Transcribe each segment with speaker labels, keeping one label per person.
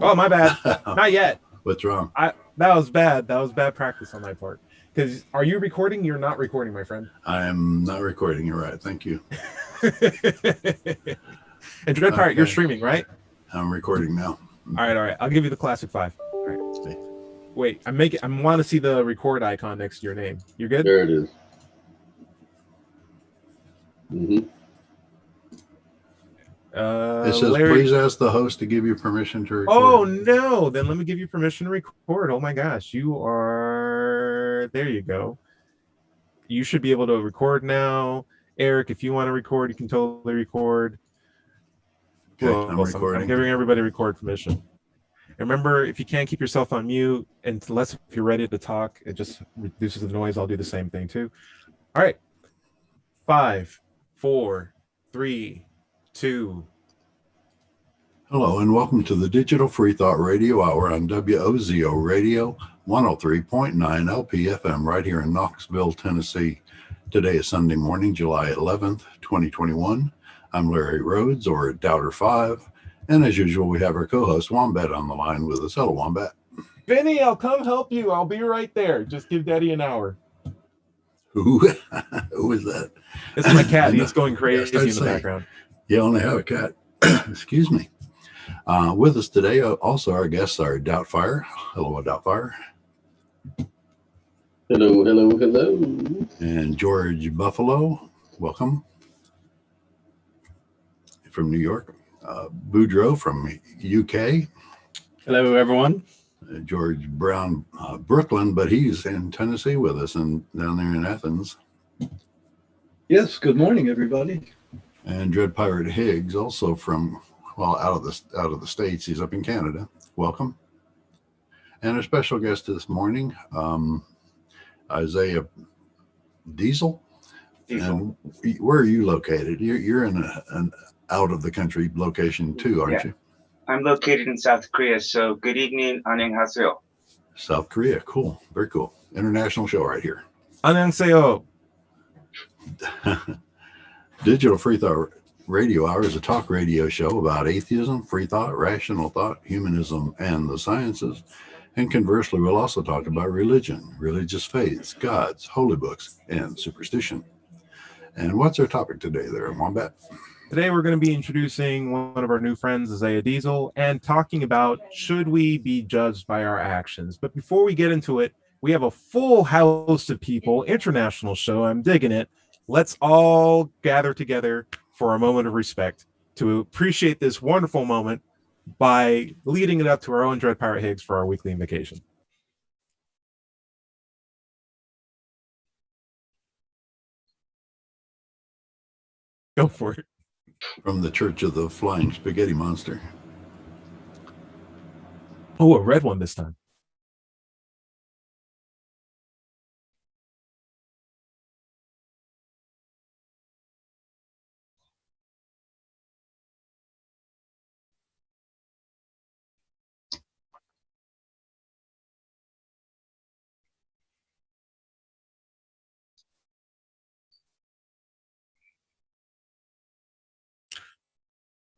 Speaker 1: Oh, my bad. Not yet.
Speaker 2: What's wrong?
Speaker 1: That was bad. That was bad practice on my part. Because are you recording? You're not recording, my friend.
Speaker 2: I am not recording. You're right. Thank you.
Speaker 1: And Dread Pirate, you're
Speaker 2: Okay.
Speaker 1: streaming, right?
Speaker 2: I'm recording now.
Speaker 1: All right. I'll give you the classic five. All right.
Speaker 2: See.
Speaker 1: Wait, I want to see the record icon next to your name. You're good?
Speaker 3: There it is. Mm-hmm.
Speaker 2: It says,
Speaker 1: Larry.
Speaker 2: please ask the host to give you permission to record.
Speaker 1: Oh, no. Then let me give you permission to record. Oh, my gosh. You are... There you go. You should be able to record now. Eric, if you want to record, you can totally record.
Speaker 2: Okay,
Speaker 1: Well,
Speaker 2: I'm recording.
Speaker 1: I'm giving everybody record permission. And remember, if you can't keep yourself on mute, unless if you're ready to talk, it just reduces the noise. I'll do the same thing too. All right. 5, 4, 3, 2.
Speaker 2: Hello and welcome to the Digital Free Thought Radio Hour on WOZO Radio 103.9 LPFM right here in Knoxville, Tennessee. Today is Sunday morning, July 11th, 2021. I'm Larry Rhodes, or Doubter5, and as usual, we have our co-host Wombat on the line with us. Hello, Wombat.
Speaker 1: Benny, I'll come help you. I'll be right there. Just give Daddy an hour.
Speaker 2: Who is that?
Speaker 1: It's my cat. He's going crazy in the background.
Speaker 2: You only have a cat. Excuse me. With us today, also our guests are Doubtfire. Hello, Doubtfire.
Speaker 3: Hello, hello, hello.
Speaker 2: And George Buffalo. Welcome. From New York. Boudreaux from UK.
Speaker 4: Hello, everyone.
Speaker 2: George Brown, Brooklyn, but he's in Tennessee with us and down there in Athens.
Speaker 5: Yes, good morning, everybody.
Speaker 2: And Dread Pirate Higgs, also from, well, out of the States. He's up in Canada. Welcome. And our special guest this morning, Isaiah Diesel. And where are you located? You're in an out of the country location too, aren't you?
Speaker 6: I'm located in South Korea, so good evening, 안녕하세요.
Speaker 2: South Korea, cool, very cool. International show right here.
Speaker 1: 안녕하세요.
Speaker 2: Digital Free Thought Radio Hour is a talk radio show about atheism, free thought, rational thought, humanism, and the sciences. And conversely, we'll also talk about religion, religious faiths, gods, holy books, and superstition. And what's our topic today there, Wombat?
Speaker 1: Today we're going to be introducing one of our new friends, Isaiah Diesel, and talking about should we be judged by our actions. But before we get into it, we have a full house of people, international show, I'm digging it. Let's all gather together for a moment of respect to appreciate this wonderful moment by leading it up to our own Dread Pirate Higgs for our weekly invocation. Go for it.
Speaker 2: From the Church of the Flying Spaghetti Monster.
Speaker 1: Oh, a red one this time.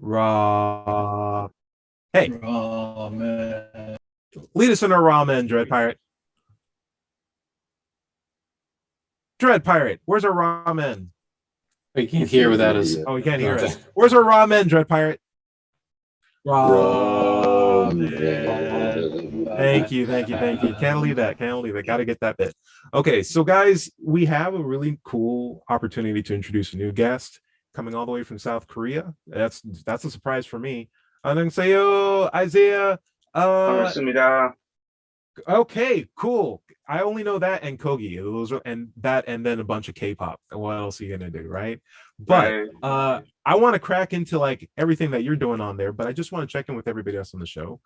Speaker 1: Raw. Hey.
Speaker 5: Ramen.
Speaker 1: Lead us in our ramen, Dread Pirate. Dread Pirate, where's our ramen?
Speaker 4: You can't hear without us.
Speaker 1: Oh, we can't hear us. Where's our ramen, Dread Pirate?
Speaker 3: Ramen.
Speaker 1: Thank you. Can't leave that. Got to get that bit. Okay, so guys, we have a really cool opportunity to introduce a new guest coming all the way from South Korea. That's a surprise for me. 안녕하세요, Isaiah.
Speaker 6: 반갑습니다.
Speaker 1: Okay, cool. I only know that and Kogi. Those are, and then a bunch of K-pop. What else are you gonna do, right? But I want to crack into like everything that you're doing on there, but I just want to check in with everybody else on the show.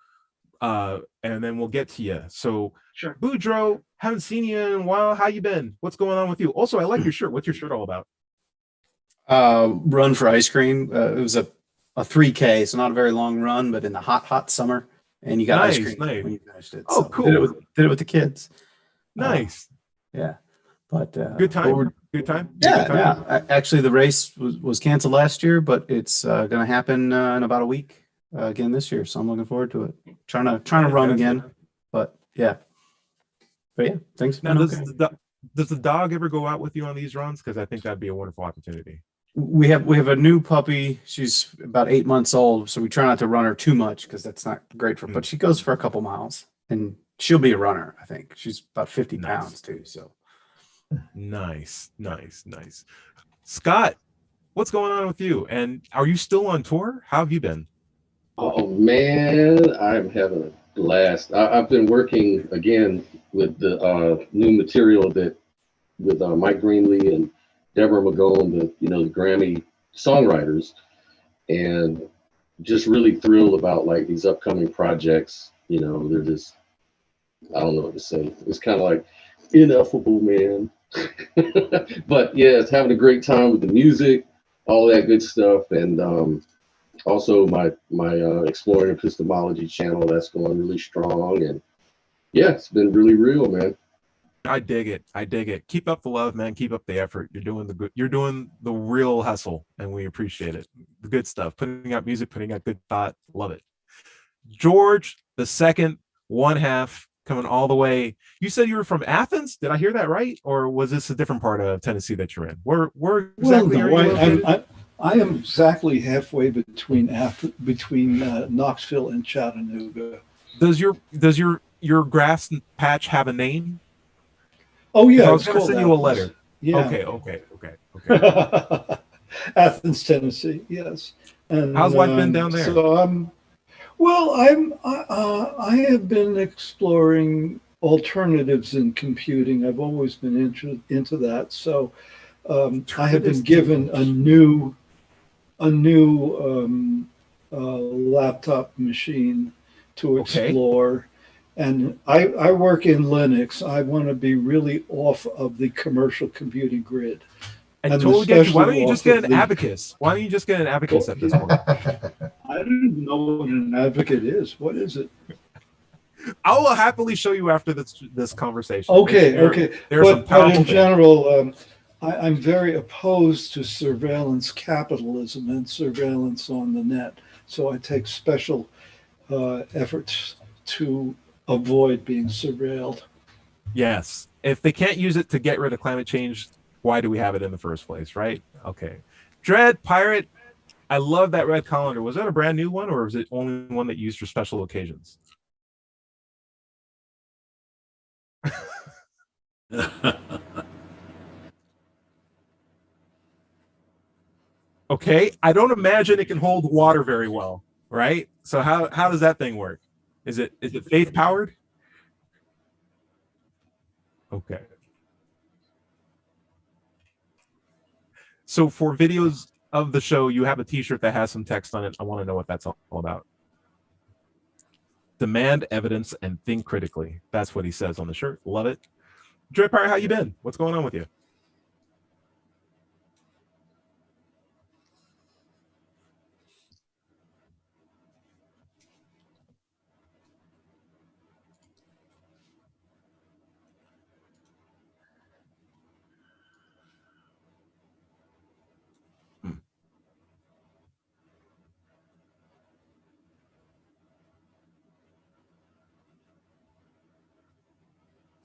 Speaker 1: And then we'll get to you. So
Speaker 6: Sure.
Speaker 1: Boudreaux, haven't seen you in a while. How you been? What's going on with you? Also, I like your shirt. What's your shirt all about?
Speaker 4: Run for ice cream. It was a 3K, so not a very long run, but in the hot summer, and you got ice cream when you finished it.
Speaker 1: Oh,
Speaker 4: so
Speaker 1: cool.
Speaker 4: Did it with the kids.
Speaker 1: Nice.
Speaker 4: Yeah, but
Speaker 1: good time. Good time.
Speaker 4: Yeah. Actually, the race was canceled last year, but it's going to happen in about a week. again this year, so I'm looking forward to it. Trying to run again, but yeah. But yeah, things.
Speaker 1: Now, does the dog ever go out with you on these runs? Because I think that'd be a wonderful opportunity.
Speaker 4: We have a new puppy. She's about 8 months old, so we try not to run her too much because that's not great for. But she goes for a couple miles, and she'll be a runner. I think she's about 50 pounds too. So
Speaker 1: nice. Scott, what's going on with you? And are you still on tour? How have you been?
Speaker 3: Oh man, I'm having a blast. I've been working again with the new material that with Mike Greenlee and Deborah McGowan, the Grammy songwriters, and just really thrilled about like these upcoming projects. They're just, I don't know what to say. It's kind of like ineffable, man. But yeah, it's having a great time with the music, all that good stuff, and also my exploring epistemology channel that's going really strong, and yeah, it's been really real, man.
Speaker 1: I dig it. Keep up the love, man. Keep up the effort. You're doing the real hustle, and we appreciate it. The good stuff. Putting out music, putting out good thought. Love it. George, the second, one half, coming all the way. You said you were from Athens. Did I hear that right? Or was this a different part of Tennessee that you're in? Where exactly are you located?
Speaker 5: I am exactly halfway between Knoxville and Chattanooga.
Speaker 1: Does your grass patch have a name?
Speaker 5: Oh yeah,
Speaker 1: I was going to send you a letter.
Speaker 5: Yeah.
Speaker 1: Okay.
Speaker 5: Athens, Tennessee. Yes. And
Speaker 1: how's life been down there?
Speaker 5: So I have been exploring alternatives in computing. I've always been into that. So I have been given a new laptop machine to explore. And I work in Linux. I want to be really off of the commercial computing grid.
Speaker 1: I totally get you. Why don't you just get an abacus? Why don't you just get an abacus at this point?
Speaker 5: I don't know what an advocate is. What is it?
Speaker 1: I will happily show you after this conversation.
Speaker 5: Okay. But in general, I'm very opposed to surveillance capitalism and surveillance on the net. So I take special efforts to avoid being surveilled.
Speaker 1: Yes. If they can't use it to get rid of climate change, why do we have it in the first place, right? Okay. Dread Pirate, I love that red colander. Was that a brand new one, or was it only one that you used for special occasions? Okay. I don't imagine it can hold water very well, right? So how does that thing work? Is it faith powered? Okay. So for videos of the show, you have a t-shirt that has some text on it. I want to know what that's all about. Demand evidence and think critically. That's what he says on the shirt. Love it. Dripper, how you been? What's going on with you?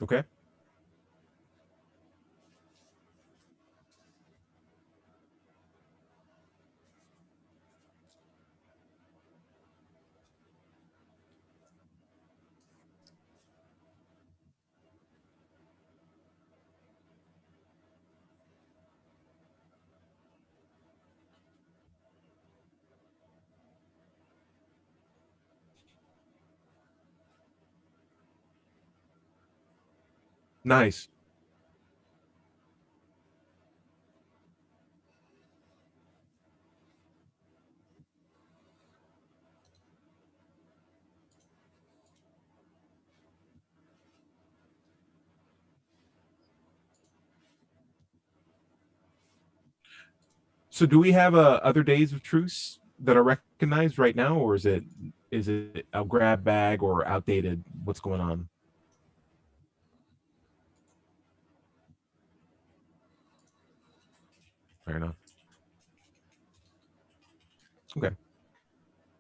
Speaker 1: Okay. Nice. So do we have other days of truce that are recognized right now, or is it a grab bag or outdated? What's going on? Fair enough. Okay.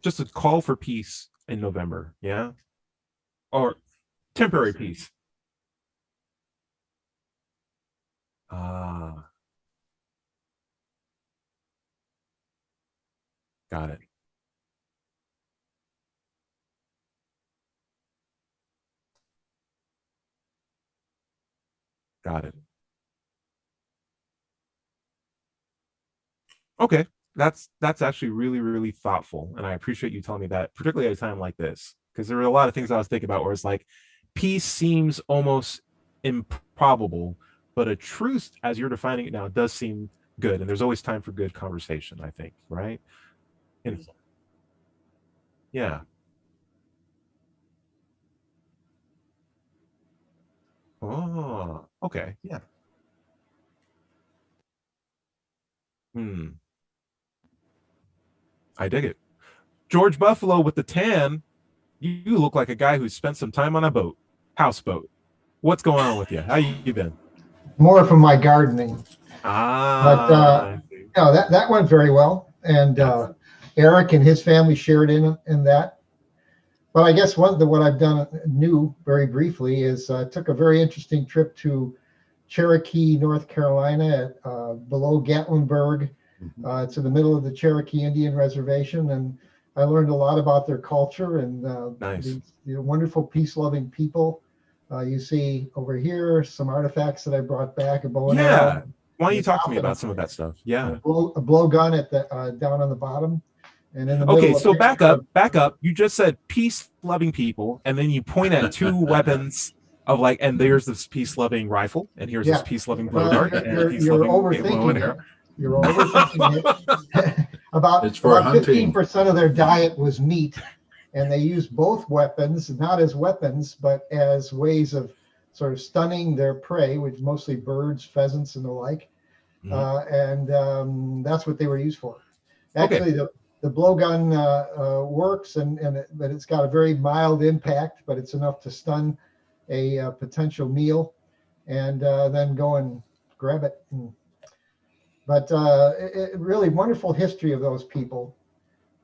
Speaker 1: just a call for peace in November, yeah, or temporary peace. Ah, got it. Got it. Okay, that's actually really really thoughtful, and I appreciate you telling me that, particularly at a time like this, because there were a lot of things I was thinking about where it's like peace seems almost improbable, but a truce, as you're defining it now, does seem good, and there's always time for good conversation. I think, right? And yeah. Oh, okay. Yeah. Hmm. I dig it. George Buffalo with the tan. You look like a guy who spent some time on a boat, houseboat. What's going on with you? How you been?
Speaker 7: More from my gardening, but
Speaker 1: Ah,
Speaker 7: that went very well. And
Speaker 1: yes.
Speaker 7: Eric and his family shared in that. But I guess what I've done new very briefly is took a very interesting trip to Cherokee, North Carolina, at below Gatlinburg. It's in the middle of the Cherokee Indian Reservation, and I learned a lot about their culture and
Speaker 1: Nice.
Speaker 7: the wonderful peace-loving people. You see over here some artifacts that I brought back, a bow and
Speaker 1: Yeah.
Speaker 7: arrow,
Speaker 1: Why don't
Speaker 7: and
Speaker 1: you
Speaker 7: a
Speaker 1: talk to me
Speaker 7: top,
Speaker 1: about some of that stuff?
Speaker 7: and
Speaker 1: Yeah.
Speaker 7: a blowgun at the down on the bottom, and in the
Speaker 1: Okay,
Speaker 7: middle of
Speaker 1: so
Speaker 7: there,
Speaker 1: back up. You just said peace-loving people, and then you point at two weapons of like, and there's this peace-loving rifle, and here's this
Speaker 7: yeah.
Speaker 1: peace-loving blow
Speaker 7: Well,
Speaker 1: dart, and
Speaker 7: you're
Speaker 1: peace-loving bow and
Speaker 7: overthinking
Speaker 1: arrow.
Speaker 7: it. You're overthinking it. about
Speaker 2: It's for hunting.
Speaker 7: 15% of their diet was meat, and they used both weapons not as weapons but as ways of sort of stunning their prey, which mostly birds, pheasants, and the like.
Speaker 1: Mhm.
Speaker 7: And that's what they were used for.
Speaker 1: Okay.
Speaker 7: Actually, the blowgun works, but it's got a very mild impact, but it's enough to stun a potential meal, and then go and grab it. But really wonderful history of those people,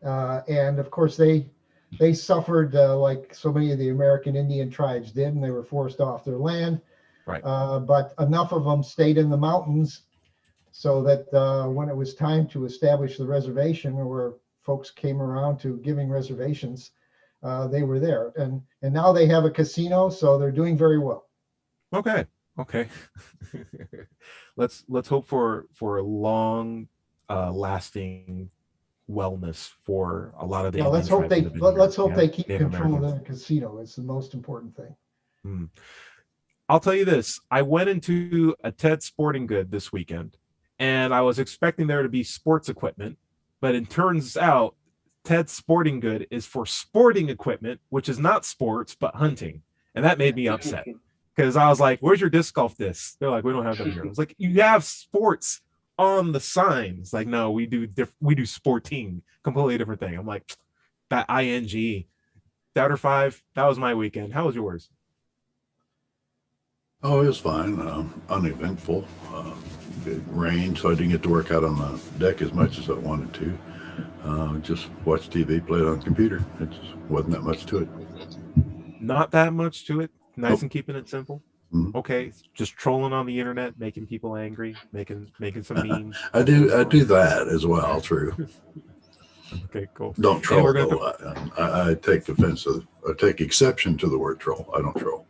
Speaker 7: and of course they suffered like so many of the American Indian tribes did, and they were forced off their land.
Speaker 1: Right.
Speaker 7: But enough of them stayed in the mountains so that when it was time to establish the reservation, where folks came around to giving reservations, they were there, and now they have a casino, so they're doing very well.
Speaker 1: Okay. Okay. Let's hope for a long lasting wellness for a lot of the
Speaker 7: Yeah,
Speaker 1: Indian tribes that have been here.
Speaker 7: let's hope
Speaker 1: Yeah.
Speaker 7: they keep
Speaker 1: Native
Speaker 7: control of
Speaker 1: Americans.
Speaker 7: the casino. It's the most important thing.
Speaker 1: Hmm. I'll tell you this. I went into a Ted Sporting Good this weekend, and I was expecting there to be sports equipment, but it turns out Ted Sporting Good is for sporting equipment, which is not sports but hunting, and that made me upset because I was like, "Where's your disc golf discs?" They're like, "We don't have them here." I was like, "You have sports on the signs." Like, no, we do sporting, completely different thing. I'm like, that ing Doubter Five. That was my weekend. How was yours?
Speaker 2: Oh, it was fine. Uneventful. It rained, so I didn't get to work out on the deck as much as I wanted to. Just watch TV, play it on the computer. It just wasn't that much to it.
Speaker 1: Not that much to it. Nice
Speaker 2: Nope.
Speaker 1: and keeping it simple.
Speaker 2: Mhm.
Speaker 1: Okay, just trolling on the internet, making people angry, making some memes.
Speaker 2: I do that as well. True.
Speaker 1: Okay, cool.
Speaker 2: Don't
Speaker 1: And
Speaker 2: troll
Speaker 1: we're gonna
Speaker 2: though. I take offense. I take exception to the word troll. I don't troll.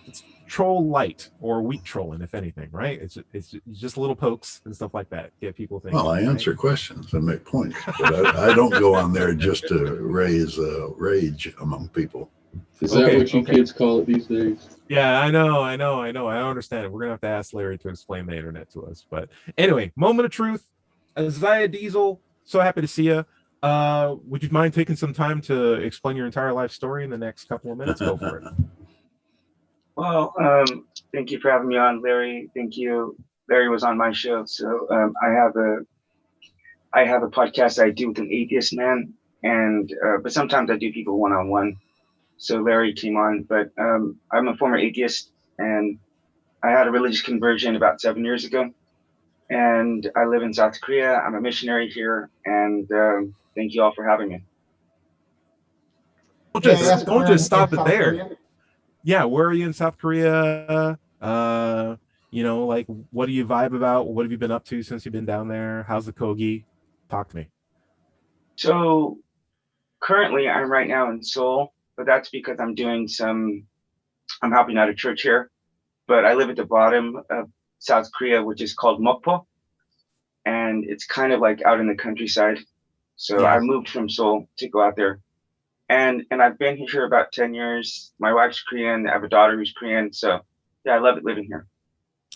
Speaker 1: it's troll light or weak trolling, if anything, right? It's just little pokes and stuff like that. Get people thinking.
Speaker 2: Well, I answer questions and make points, but I don't go on there just to raise rage among people.
Speaker 3: Is that
Speaker 1: Okay,
Speaker 3: what you
Speaker 1: okay.
Speaker 3: kids call it these days?
Speaker 1: Yeah, I know. I don't understand it. We're gonna have to ask Larry to explain the internet to us. But anyway, moment of truth. Isaiah Diesel, so happy to see you. Would you mind taking some time to explain your entire life story in the next couple of minutes? Go for it.
Speaker 6: Well, thank you for having me on, Larry. Thank you. Larry was on my show, so I have a podcast I do with an atheist man, and but sometimes I do people one-on-one. So Larry came on, but I'm a former atheist, and I had a religious conversion about 7 years ago. and I live in South Korea. I'm a missionary here, and thank you all for having me.
Speaker 7: May I ask
Speaker 1: Don't
Speaker 7: where
Speaker 1: just
Speaker 7: in
Speaker 1: stop it
Speaker 7: South
Speaker 1: there.
Speaker 7: Korea?
Speaker 1: Yeah, where are you in South Korea? Like what do you vibe about? What have you been up to since you've been down there? How's the Kogi? Talk to me.
Speaker 6: So currently, I'm right now in Seoul, but that's because I'm helping out a church here. But I live at the bottom of South Korea, which is called Mokpo, and it's kind of like out in the countryside. So I
Speaker 1: Yeah.
Speaker 6: moved from Seoul to go out there, and I've been here about 10 years. My wife's Korean. I have a daughter who's Korean. So yeah, I love it living here.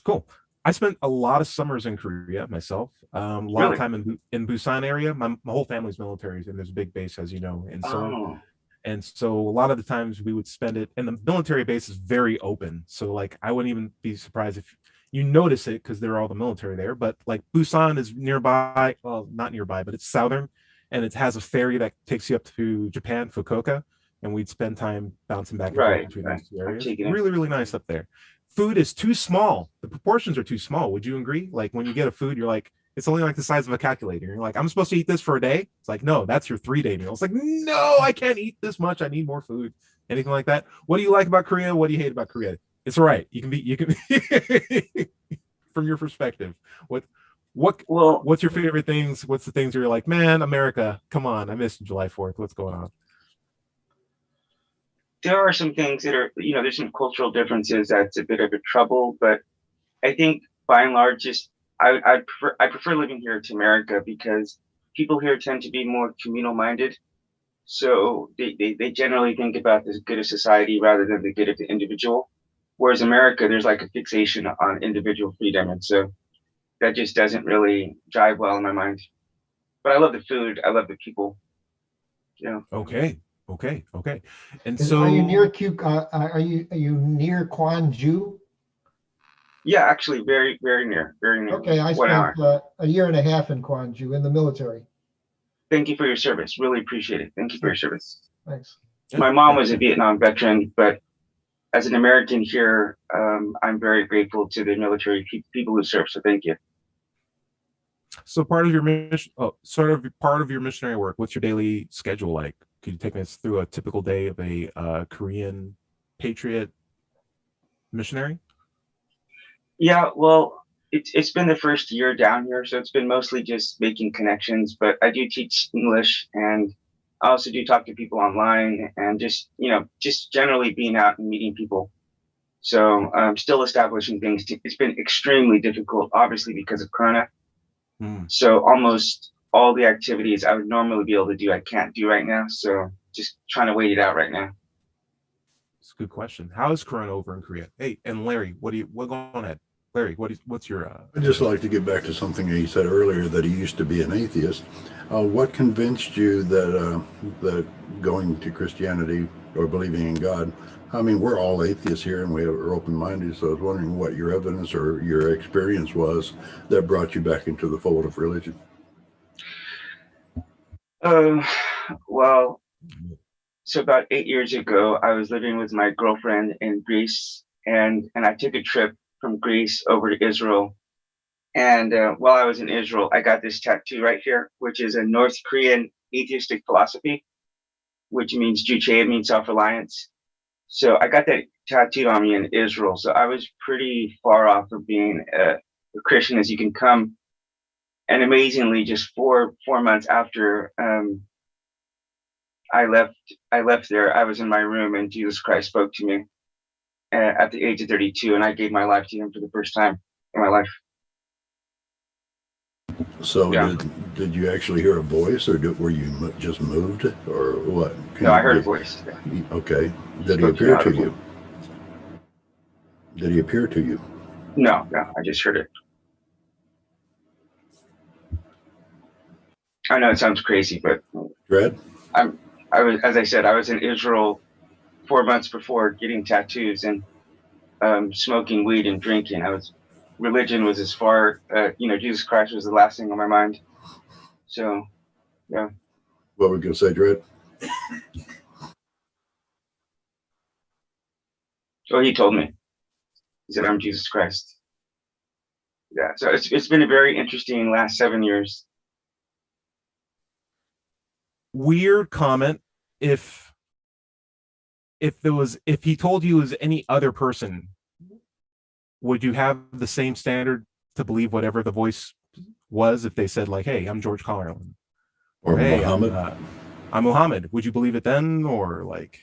Speaker 1: Cool. I spent a lot of summers in Korea myself. A lot of
Speaker 6: Really?
Speaker 1: time in Busan area. My whole family's military, and there's a big base, as you know, in Seoul.
Speaker 6: Oh,
Speaker 1: And so a lot of the times we would spend it, and the military base is very open. So like I wouldn't even be surprised if you notice it because they're all the military there. But like Busan is nearby, well, not nearby, but it's southern, and it has a ferry that takes you up to Japan, Fukuoka, and we'd spend time bouncing back and forth
Speaker 6: right,
Speaker 1: between
Speaker 6: right.
Speaker 1: those two
Speaker 6: I'm
Speaker 1: areas.
Speaker 6: taking it.
Speaker 1: Really, really nice up there. Food is too small. The proportions are too small. Would you agree? Like when you get a food, you're like, it's only like the size of a calculator. You're like, I'm supposed to eat this for a day. It's like, no, that's your 3-day meal. It's like, no, I can't eat this much. I need more food. Anything like that. What do you like about Korea? What do you hate about Korea? It's all right. You can from your perspective. What's your favorite things? What's the things where you're like, man, America, come on, I missed July 4th. What's going on?
Speaker 6: There are some things that are, there's some cultural differences that's a bit of a trouble, but I think by and large, just I prefer living here to America because people here tend to be more communal minded. So they generally think about the good of society rather than the good of the individual. Whereas America, there's like a fixation on individual freedom. And so that just doesn't really jive well in my mind. But I love the food. I love the people.
Speaker 1: Okay. And
Speaker 7: Are you near
Speaker 1: so
Speaker 7: are you near Gwangju?
Speaker 6: Yeah, actually very, very near, very near.
Speaker 7: Okay, I
Speaker 6: 1 hour.
Speaker 7: spent a year and a half in Gwangju in the military.
Speaker 6: Thank you for your service. Really appreciate it. Thank you for your service.
Speaker 7: Thanks.
Speaker 6: My mom was a Vietnam veteran, but as an American here, I'm very grateful to the military people who serve. So thank you.
Speaker 1: So part of your mission, part of your missionary work, what's your daily schedule like? Could you take us through a typical day of a Korean patriot missionary?
Speaker 6: Yeah, well, it's been the first year down here, so it's been mostly just making connections. But I do teach English, and I also do talk to people online, and just generally being out and meeting people. So still establishing things. It's been extremely difficult, obviously because of Corona. So almost all the activities I would normally be able to do, I can't do right now. So just trying to wait it out right now.
Speaker 1: It's a good question. How is Corona over in Korea? Hey, and Larry, what going on? Larry, what's your?
Speaker 2: I'd just like to get back to something he said earlier, that he used to be an atheist. What convinced you that going to Christianity or believing in God? I mean, we're all atheists here, and we're open-minded. So I was wondering what your evidence or your experience was that brought you back into the fold of religion.
Speaker 6: Well, so about 8 years ago, I was living with my girlfriend in Greece, and I took a trip from Greece over to Israel. And while I was in Israel, I got this tattoo right here, which is a North Korean atheistic philosophy, which means Juche, means self-reliance. So I got that tattooed on me in Israel. So I was pretty far off of being a Christian as you can come. And amazingly, just four months after I left there, I was in my room and Jesus Christ spoke to me at the age of 32, and I gave my life to him for the first time in my life.
Speaker 2: So
Speaker 6: Yeah.
Speaker 2: did you actually hear a voice, or were you just moved, or what?
Speaker 6: No, I heard a voice. Yeah.
Speaker 2: Okay. Did he appear to you? Did he appear to you?
Speaker 6: No, I just heard it. I know it sounds crazy, but
Speaker 2: Dread?
Speaker 6: as I said, I was in Israel 4 months before getting tattoos and smoking weed and drinking. Religion was as far, Jesus Christ was the last thing on my mind. So, yeah.
Speaker 2: What were we going to say, Dread?
Speaker 6: Well, he told me. He said, I'm Jesus Christ. Yeah, so it's been a very interesting last 7 years.
Speaker 1: Weird comment. If he told you it was any other person, would you have the same standard to believe whatever the voice was? If they said like, "Hey, I'm George Carlin,"
Speaker 2: Or
Speaker 1: "Hey,
Speaker 2: Muhammad.
Speaker 1: I'm Muhammad," would you believe it then? Or like,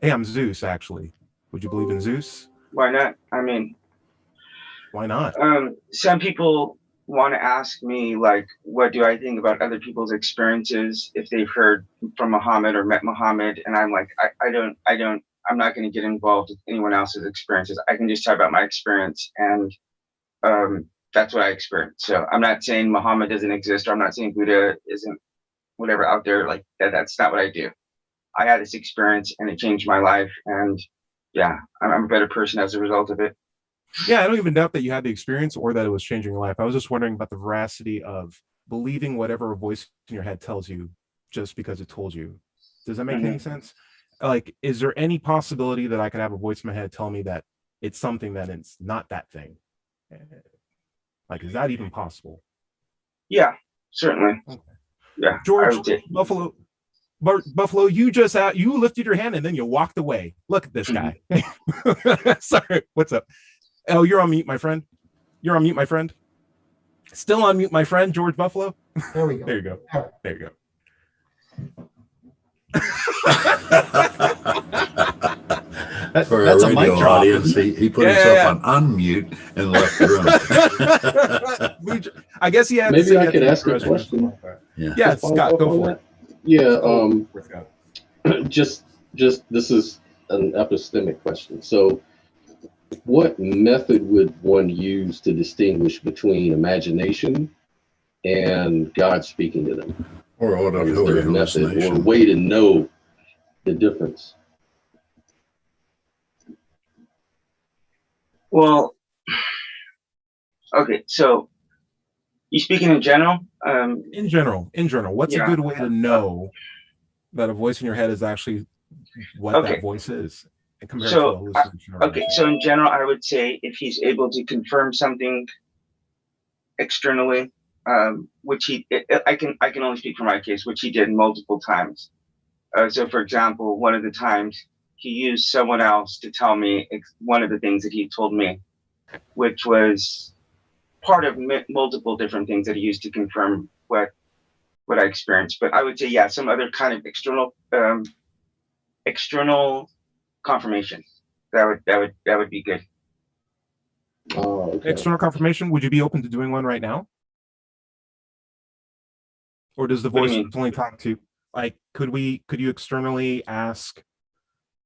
Speaker 1: "Hey, I'm Zeus," actually, would you believe in Zeus?
Speaker 6: Why not? I mean,
Speaker 1: Why not?
Speaker 6: some people want to ask me like, what do I think about other people's experiences if they've heard from Muhammad or met Muhammad? And I'm like, I'm not going to get involved with anyone else's experiences. I can just talk about my experience, and that's what I experienced. So I'm not saying Muhammad doesn't exist, or I'm not saying Buddha isn't whatever out there like that. That's not what I do. I had this experience and it changed my life, and yeah, I'm a better person as a result of it.
Speaker 1: Yeah, I don't even doubt that you had the experience or that it was changing your life. I was just wondering about the veracity of believing whatever a voice in your head tells you just because it told you. Does that make any sense? Like, is there any possibility that I could have a voice in my head tell me that it's something that it's not that thing? Like, is that even possible?
Speaker 6: Yeah, certainly.
Speaker 1: Okay.
Speaker 6: Yeah,
Speaker 1: George, Buffalo, you lifted your hand and then you walked away. Look at this guy. Sorry, what's up? Oh, you're on mute, my friend. You're on mute, my friend. Still on mute, my friend, George Buffalo.
Speaker 7: There we go.
Speaker 1: There you go.
Speaker 7: All right.
Speaker 1: There you go.
Speaker 2: For
Speaker 4: That's
Speaker 2: a
Speaker 4: a mic
Speaker 2: radio
Speaker 4: drop.
Speaker 2: audience, he put himself on unmute and left the room.
Speaker 1: I guess he had.
Speaker 3: Maybe I could ask a question.
Speaker 1: Yeah, Scott, go for it.
Speaker 3: Yeah. Just this is an epistemic question. So, what method would one use to distinguish between imagination and God speaking to them?
Speaker 2: Or
Speaker 3: Is there a method or a
Speaker 2: hallucination.
Speaker 3: way to know the difference?
Speaker 6: Well, okay, so you speaking in general?
Speaker 1: In general, what's a good way to know that a voice in your head is actually what that voice is compared to a hallucination?
Speaker 6: Okay, so in general, I would say if he's able to confirm something externally, which I can only speak for my case, which he did multiple times. So, for example, one of the times he used someone else to tell me one of the things that he told me, which was part of multiple different things that he used to confirm what I experienced. But I would say, yeah, some other kind of external confirmation that would be good.
Speaker 3: Oh, okay.
Speaker 1: External confirmation. Would you be open to doing one right now? Or does the voice only talk to, like, could you externally ask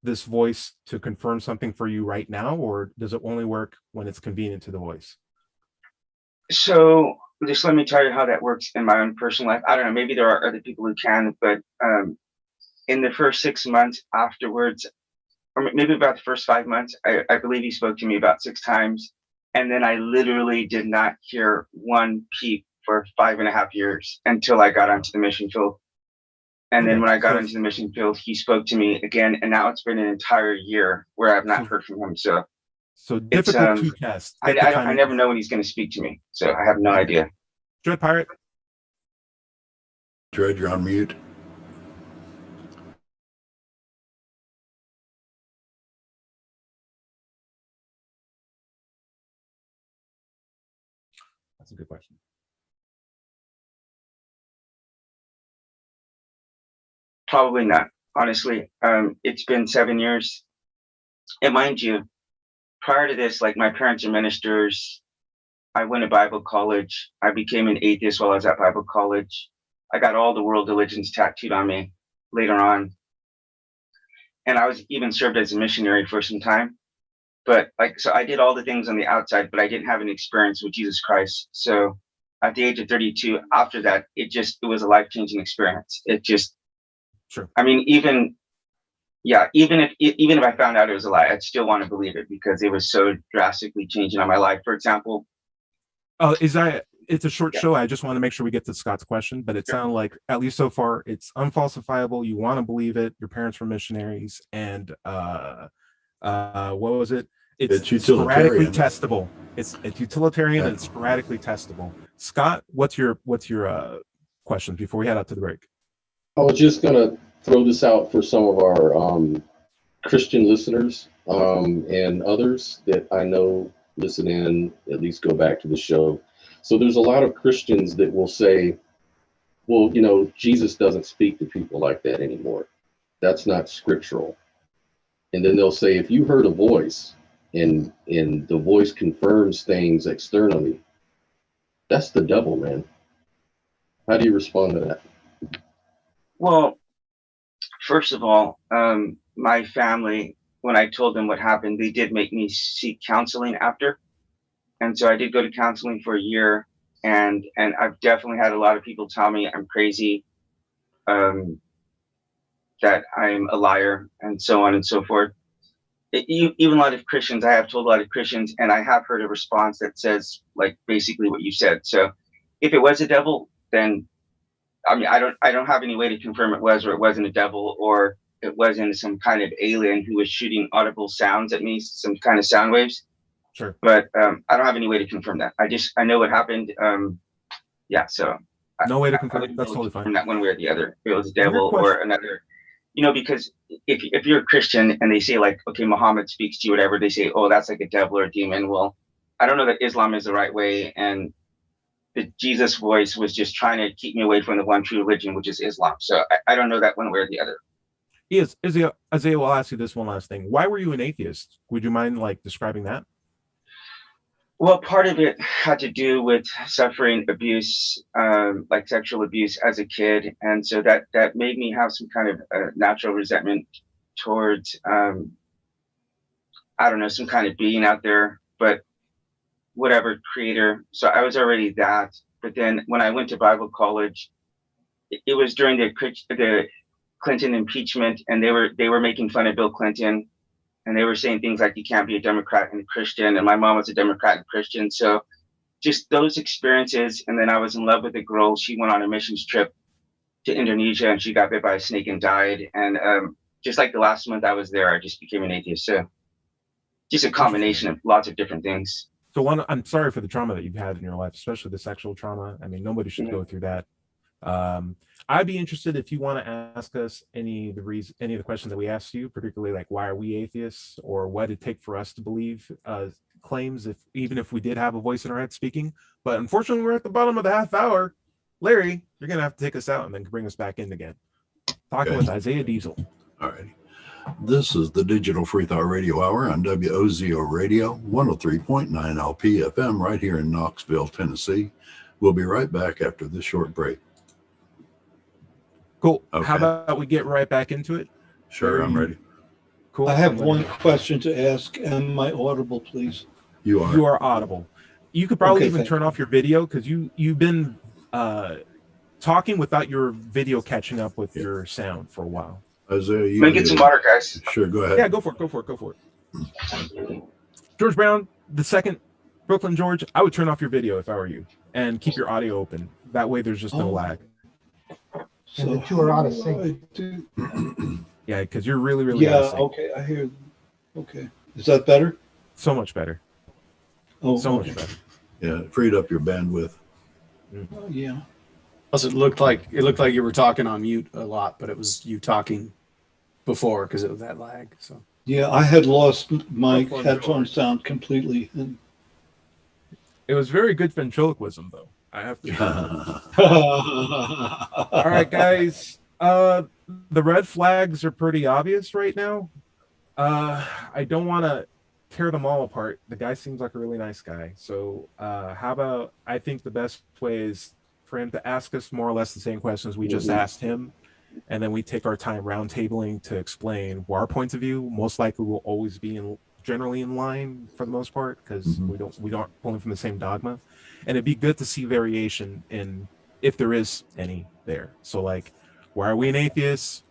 Speaker 1: this voice to confirm something for you right now, or does it only work when it's convenient to the voice?
Speaker 6: So just let me tell you how that works in my own personal life. I don't know, maybe there are other people who can, but in the first 6 months afterwards, or maybe about the first 5 months, I believe he spoke to me about 6 times. And then I literally did not hear one peep for 5.5 years until I got onto the mission field. And then when I got into the mission field, he spoke to me again. And now it's been an entire year where I've not heard from him. So
Speaker 1: difficult to test.
Speaker 6: I never know when he's going to speak to me. So I have no idea.
Speaker 1: Dread Pirate.
Speaker 2: Dread, you're on mute.
Speaker 1: That's a good question.
Speaker 6: Probably not, honestly. It's been 7 years. And mind you, prior to this, like, my parents are ministers. I went to Bible college. I became an atheist while I was at Bible college. I got all the world religions tattooed on me later on. And I was even served as a missionary for some time. But so I did all the things on the outside, but I didn't have an experience with Jesus Christ. So at the age of 32, after that, it was a life-changing experience. It just,
Speaker 1: sure. I
Speaker 6: mean, even if I found out it was a lie, I'd still want to believe it because it was so drastically changing on my life. For example,
Speaker 1: it's a short show. I just want to make sure we get to Scott's question, but it sounded like, at least so far, it's unfalsifiable. You want to believe it. Your parents were missionaries, and what was it? It's sporadically
Speaker 2: utilitarian.
Speaker 1: testable. It's utilitarian and it's sporadically testable. Scott, what's your question before we head out to the break?
Speaker 3: I was just gonna throw this out for some of our Christian listeners and others that I know listen in, at least go back to the show. So there's a lot of Christians that will say, well, you know, Jesus doesn't speak to people like that anymore. That's not scriptural. And then they'll say, if you heard a voice and the voice confirms things externally, that's the devil, man. How do you respond to that?
Speaker 6: Well, first of all, my family, when I told them what happened, they did make me seek counseling after. And so I did go to counseling for a year, and I've definitely had a lot of people tell me I'm crazy, that I'm a liar, and so on and so forth. Even a lot of Christians, I have told a lot of Christians, and I have heard a response that says like basically what you said. So if it was a devil, then I mean I don't have any way to confirm it was or it wasn't a devil, or it wasn't some kind of alien who was shooting audible sounds at me, some kind of sound waves.
Speaker 1: Sure.
Speaker 6: But I don't have any way to confirm that. I know what happened. Yeah. So
Speaker 1: No way to
Speaker 6: I
Speaker 1: confirm.
Speaker 6: wouldn't
Speaker 1: That's
Speaker 6: be able
Speaker 1: totally
Speaker 6: to
Speaker 1: fine.
Speaker 6: confirm that one way or the other. If it was a
Speaker 1: Your
Speaker 6: devil or another, you know, because if you're a Christian and they say like, okay, Muhammad speaks to you, whatever, they say, oh, that's like a devil or a demon. Well, I don't know that Islam is the right way, and the Jesus voice was just trying to keep me away from the one true religion, which is Islam. So I don't know that one way or the other.
Speaker 1: Isaiah, will ask you this one last thing. Why were you an atheist? Would you mind like describing that?
Speaker 6: Well, part of it had to do with suffering abuse, like sexual abuse as a kid, and so that made me have some kind of natural resentment towards, I don't know, some kind of being out there, but whatever, creator. So I was already that. But then when I went to Bible college, it was during the Clinton impeachment, and they were making fun of Bill Clinton. And they were saying things like, you can't be a Democrat and a Christian. And my mom was a Democrat and Christian. So just those experiences. And then I was in love with a girl. She went on a missions trip to Indonesia and she got bit by a snake and died. And just like the last month I was there, I just became an atheist. So just a combination of lots of different things.
Speaker 1: So I'm sorry for the trauma that you've had in your life, especially the sexual trauma. I mean, nobody should go through that. I'd be interested if you want to ask us any of the questions that we asked you, particularly like why are we atheists, or what it take for us to believe claims, even if we did have a voice in our head speaking. But unfortunately, we're at the bottom of the half hour. Larry, you're gonna have to take us out and then bring us back in again. Talking with Isaiah Diesel.
Speaker 2: All righty. This is the Digital Free Thought Radio Hour on WOZO Radio, 103.9 LPFM, right here in Knoxville, Tennessee. We'll be right back after this short break.
Speaker 1: Cool.
Speaker 2: Okay.
Speaker 1: How about we get right back into it?
Speaker 2: Sure, I'm ready.
Speaker 1: Cool.
Speaker 5: I have one question to ask. Am I audible, please?
Speaker 2: You are.
Speaker 1: You are audible. You could probably
Speaker 5: Okay,
Speaker 1: even turn off your video because you've been talking without your video catching up with your sound for a while.
Speaker 2: Isaiah, you
Speaker 6: Let me get some water, guys.
Speaker 2: Sure, go ahead.
Speaker 1: Yeah, go for it. George Brown, the second, Brooklyn George, I would turn off your video if I were you and keep your audio open. That way there's just no lag.
Speaker 7: And the two are out of sync.
Speaker 1: Yeah, because you're really, really out of sync.
Speaker 5: Okay, I hear. Okay, is that better?
Speaker 1: So much better.
Speaker 5: Oh,
Speaker 1: So
Speaker 5: okay.
Speaker 1: much better.
Speaker 2: Yeah, it freed up your bandwidth.
Speaker 5: Yeah.
Speaker 4: Plus, it looked like you were talking on mute a lot, but it was you talking before because it was that lag. So
Speaker 5: Yeah, I had lost my headphone sound completely. And
Speaker 1: It was very good ventriloquism, though. I have to. All right, guys. The red flags are pretty obvious right now. I don't want to tear them all apart. The guy seems like a really nice guy. So how about, I think the best way is for him to ask us more or less the same questions we just asked him. And then we take our time round tabling to explain our points of view. Most likely we'll always be generally in line for the most part because we aren't pulling from the same dogma. And it'd be good to see variation in, if there is any there. So like, why are we an atheist?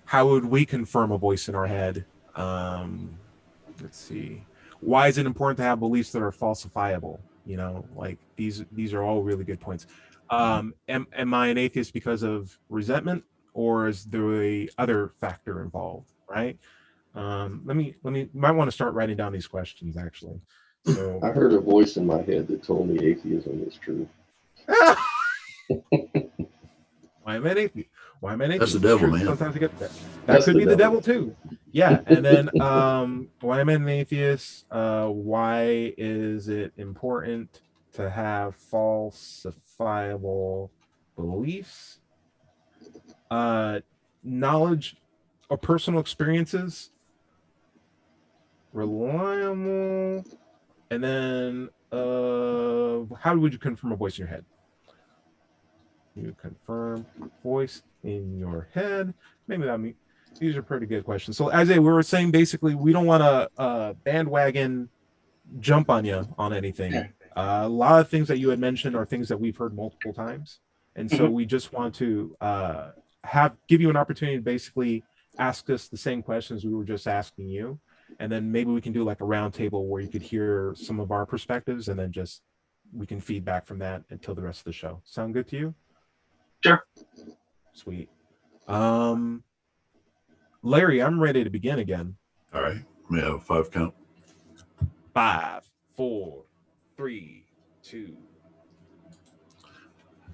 Speaker 1: How would we confirm a voice in our head? Let's see. Why is it important to have beliefs that are falsifiable? You know, like these are all really good points. Am I an atheist because of resentment, or is there a other factor involved? Right. Might want to start writing down these questions actually. So
Speaker 3: I heard a voice in my head that told me atheism is true.
Speaker 1: why am I an atheist? Why am I an
Speaker 2: That's the
Speaker 1: atheist? It's
Speaker 2: devil,
Speaker 1: true.
Speaker 2: man.
Speaker 1: Sometimes you get that. That
Speaker 3: That's
Speaker 1: could
Speaker 3: the
Speaker 1: be the
Speaker 3: devil.
Speaker 1: devil too. Yeah. And then why am I an atheist? Why is it important to have falsifiable beliefs? Knowledge or personal experiences, reliable, and then how would you confirm a voice in your head? You confirm voice in your head. Maybe that mean these are pretty good questions. So as we were saying, basically, we don't want to bandwagon jump on you on anything. A lot of things that you had mentioned are things that we've heard multiple times, and so we just want to give you an opportunity to basically ask us the same questions we were just asking you, and then maybe we can do like a round table where you could hear some of our perspectives, and then just we can feedback from that until the rest of the show. Sound good to you?
Speaker 6: Sure.
Speaker 1: Sweet. Larry, I'm ready to begin again.
Speaker 2: All right. May I have a 5 count?
Speaker 1: 5, 4, 3, 2.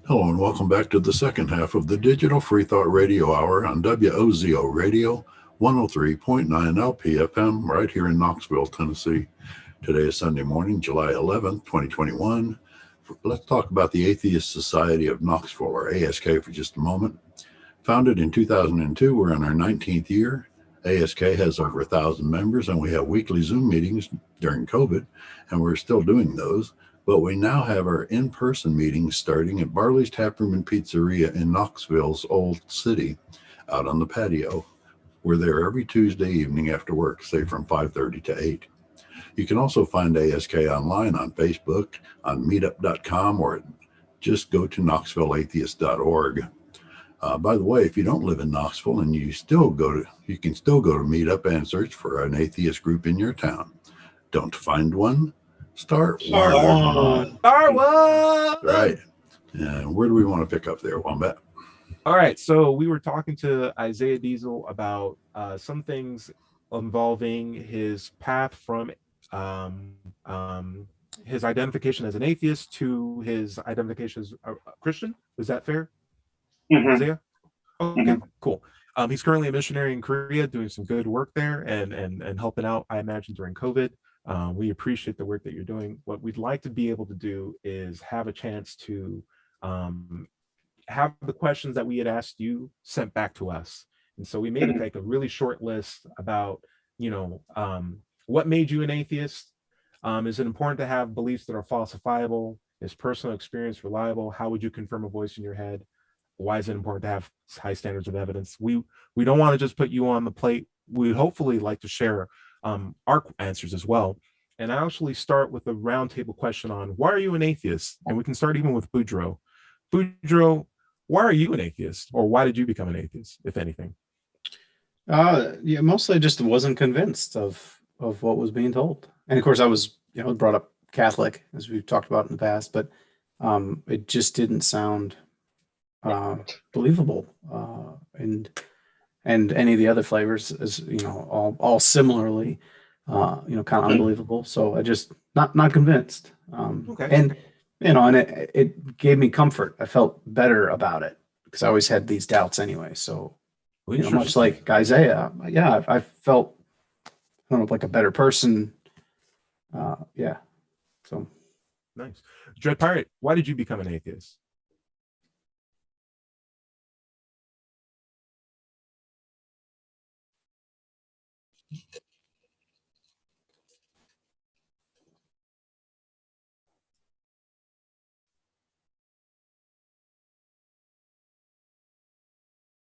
Speaker 2: Hello, and welcome back to the second half of the Digital Free Thought Radio Hour on WOZO Radio 103.9 LPFM right here in Knoxville, Tennessee. Today is Sunday morning, July 11th, 2021. Let's talk about the Atheist Society of Knoxville, or ASK, for just a moment. Founded in 2002, we're in our 19th year. ASK has over 1,000 members, and we have weekly Zoom meetings during COVID, and we're still doing those. But we now have our in-person meetings starting at Barley's Taproom and Pizzeria in Knoxville's Old City, out on the patio. We're there every Tuesday evening after work, say from 5:30 to 8. You can also find ASK online on Facebook, on meetup.com, or just go to knoxvilleatheist.org. By the way, if you don't live in Knoxville and you can still go to Meetup and search for an atheist group in your town. Don't find one? Start one.
Speaker 1: Start one.
Speaker 2: Right. And where do we want to pick up there, Wombat?
Speaker 1: All right. So we were talking to Isaiah Diesel about some things involving his path from his identification as an atheist to his identification as a Christian. Is that fair? Isaiah? Okay, cool. He's currently a missionary in Korea doing some good work there and helping out, I imagine, during COVID. We appreciate the work that you're doing. What we'd like to be able to do is have a chance to have the questions that we had asked you sent back to us. And so we made it like a really short list about, what made you an atheist? Is it important to have beliefs that are falsifiable? Is personal experience reliable? How would you confirm a voice in your head? Why is it important to have high standards of evidence? We don't want to just put you on the plate. We hopefully like to share our answers as well. And I actually start with a roundtable question on why are you an atheist? And we can start even with Boudreaux. Boudreaux, why are you an atheist, or why did you become an atheist, if anything?
Speaker 4: Yeah, mostly just wasn't convinced of what was being told, and of course I was brought up Catholic, as we've talked about in the past, but it just didn't sound believable, and any of the other flavors is all similarly kind of unbelievable. So I just not convinced.
Speaker 1: Okay.
Speaker 4: And and it gave me comfort. I felt better about it because I always had these doubts anyway. So much like Isaiah, yeah, I felt like a better person. Yeah. So
Speaker 1: nice. Dread Pirate, why did you become an atheist?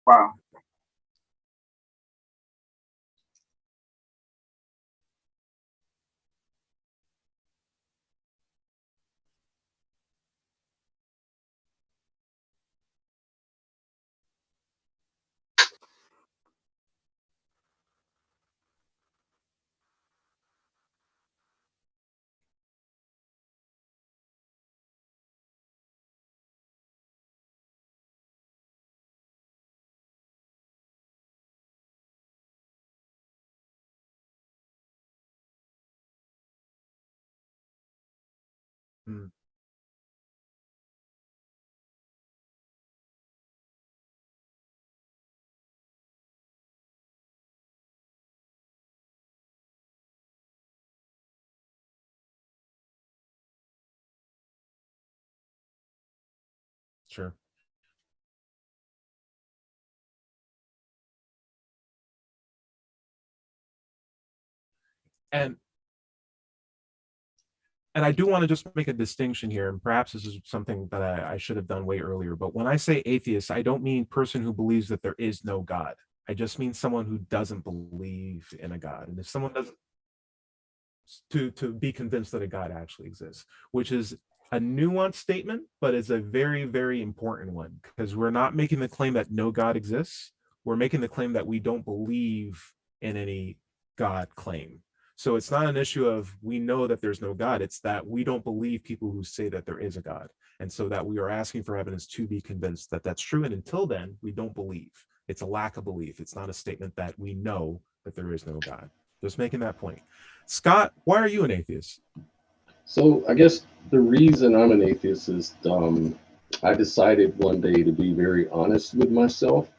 Speaker 6: Wow.
Speaker 1: Mm. Sure. And and I do want to just make a distinction here, and perhaps this is something that I should have done way earlier. But when I say atheist, I don't mean person who believes that there is no God. I just mean someone who doesn't believe in a God. And if someone doesn't, to be convinced that a God actually exists, which is a nuanced statement, but it's a very, very important one, because we're not making the claim that no God exists. We're making the claim that we don't believe in any God claim. So it's not an issue of we know that there's no God. It's that we don't believe people who say that there is a God. And so that we are asking for evidence to be convinced that that's true. And until then, we don't believe. It's a lack of belief. It's not a statement that we know that there is no God. Just making that point. Scott, why are you an atheist?
Speaker 3: So I guess the reason I'm an atheist is I decided one day to be very honest with myself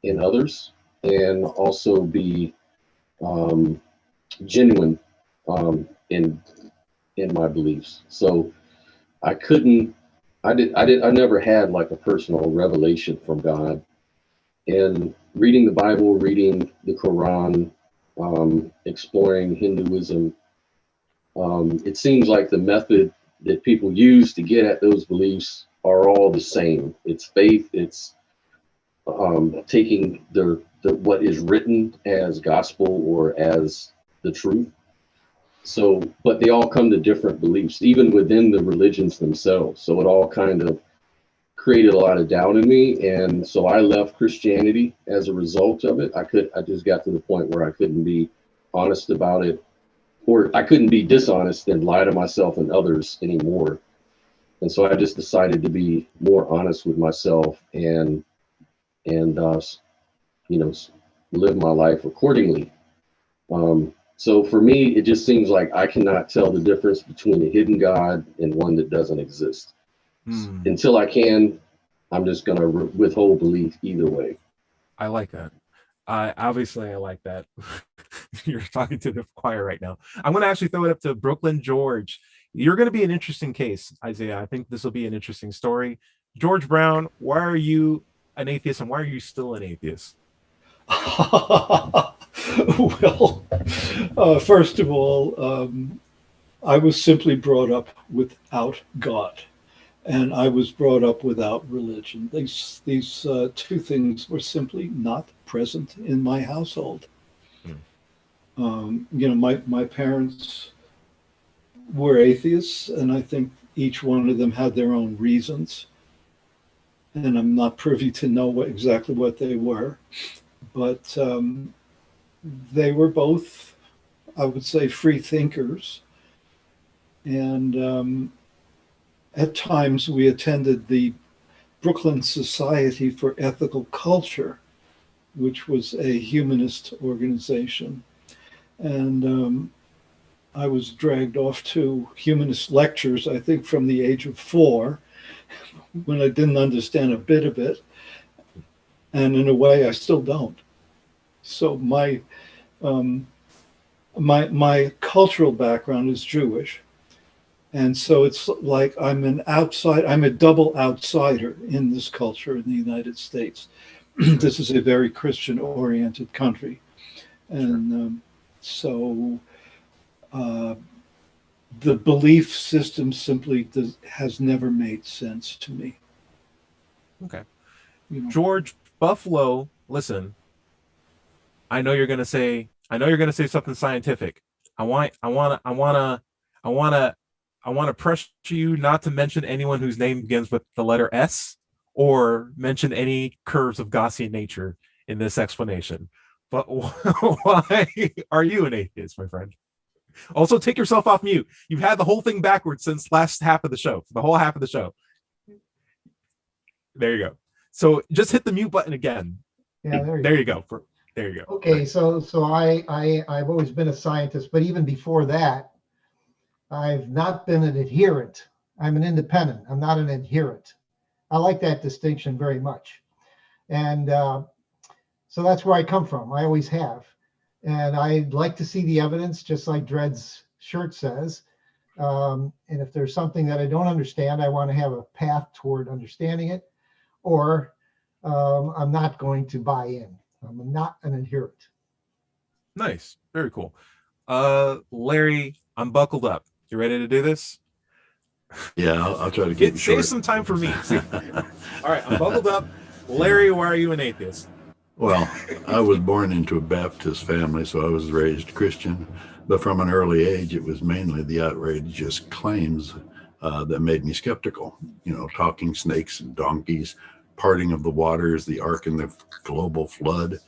Speaker 3: and others, and also be genuine in my beliefs. So I couldn't, I never had like a personal revelation from God. And reading the Bible, reading the Quran, exploring Hinduism, it seems like the method that people use to get at those beliefs are all the same. It's faith. It's taking the what is written as gospel or as the truth. So, but they all come to different beliefs, even within the religions themselves. So it all kind of created a lot of doubt in me, and so I left Christianity as a result of it. I just got to the point where I couldn't be honest about it, or I couldn't be dishonest and lie to myself and others anymore. And so I just decided to be more honest with myself and you know, live my life accordingly. So for me, it just seems like I cannot tell the difference between a hidden God and one that doesn't exist. Until I can, I'm just going to withhold belief either way.
Speaker 1: I like that. Obviously, I like that. You're talking to the choir right now. I'm going to actually throw it up to Brooklyn George. You're going to be an interesting case, Isaiah. I think this will be an interesting story. George Brown, why are you an atheist, and why are you still an atheist?
Speaker 5: Well, first of all, I was simply brought up without God, and I was brought up without religion. These two things were simply not present in my household. You know, my parents were atheists, and I think each one of them had their own reasons. And I'm not privy to know exactly what they were, but they were both, I would say, free thinkers. And at times we attended the Brooklyn Society for Ethical Culture, which was a humanist organization. And I was dragged off to humanist lectures, I think from the age of 4, when I didn't understand a bit of it. And in a way, I still don't. So my cultural background is Jewish. And so it's like I'm a double outsider in this culture in the United States. This is a very Christian-oriented country. And so the belief system simply has never made sense to me.
Speaker 1: Okay.
Speaker 5: You know?
Speaker 1: George Buffalo, listen, I know you're going to say something scientific. I want to pressure you not to mention anyone whose name begins with the letter S, or mention any curves of Gaussian nature in this explanation. But why are you an atheist, my friend? Also, take yourself off mute. You've had the whole thing backwards since last half of the show, the whole half of the show. There you go. So just hit the mute button again.
Speaker 7: Yeah,
Speaker 1: there you go. There you go.
Speaker 7: Okay, so I've always been a scientist, but even before that, I've not been an adherent I'm an independent. I'm not an adherent. I like that distinction very much. And so that's where I come from. I always have. And I'd like to see the evidence, just like Dred's shirt says. And if there's something that I don't understand, I want to have a path toward understanding it, or I'm not going to buy in. I'm not an adherent.
Speaker 1: Nice. Very cool. Larry, I'm buckled up. You ready to do this?
Speaker 2: Yeah, I'll try to keep it short.
Speaker 1: Save some time for me. See? All right, I'm buckled up. Larry, why are you an atheist?
Speaker 2: Well, I was born into a Baptist family, so I was raised Christian. But from an early age, it was mainly the outrageous claims that made me skeptical. You know, talking snakes and donkeys, parting of the waters, the ark and the global flood,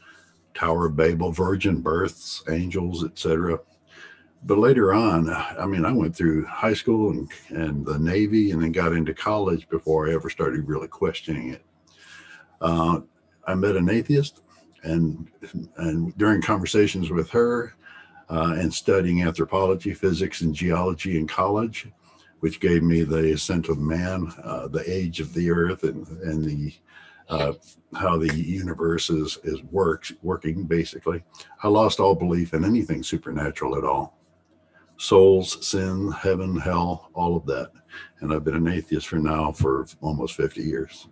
Speaker 2: Tower of Babel, virgin births, angels, etc. But later on, I mean, I went through high school and the Navy, and then got into college before I ever started really questioning it. I met an atheist, and during conversations with her and studying anthropology, physics, and geology in college, which gave me the ascent of man, the age of the earth, and the how the universe is working basically. I lost all belief in anything supernatural at all. Souls, sin, heaven, hell, all of that. And I've been an atheist for almost 50 years.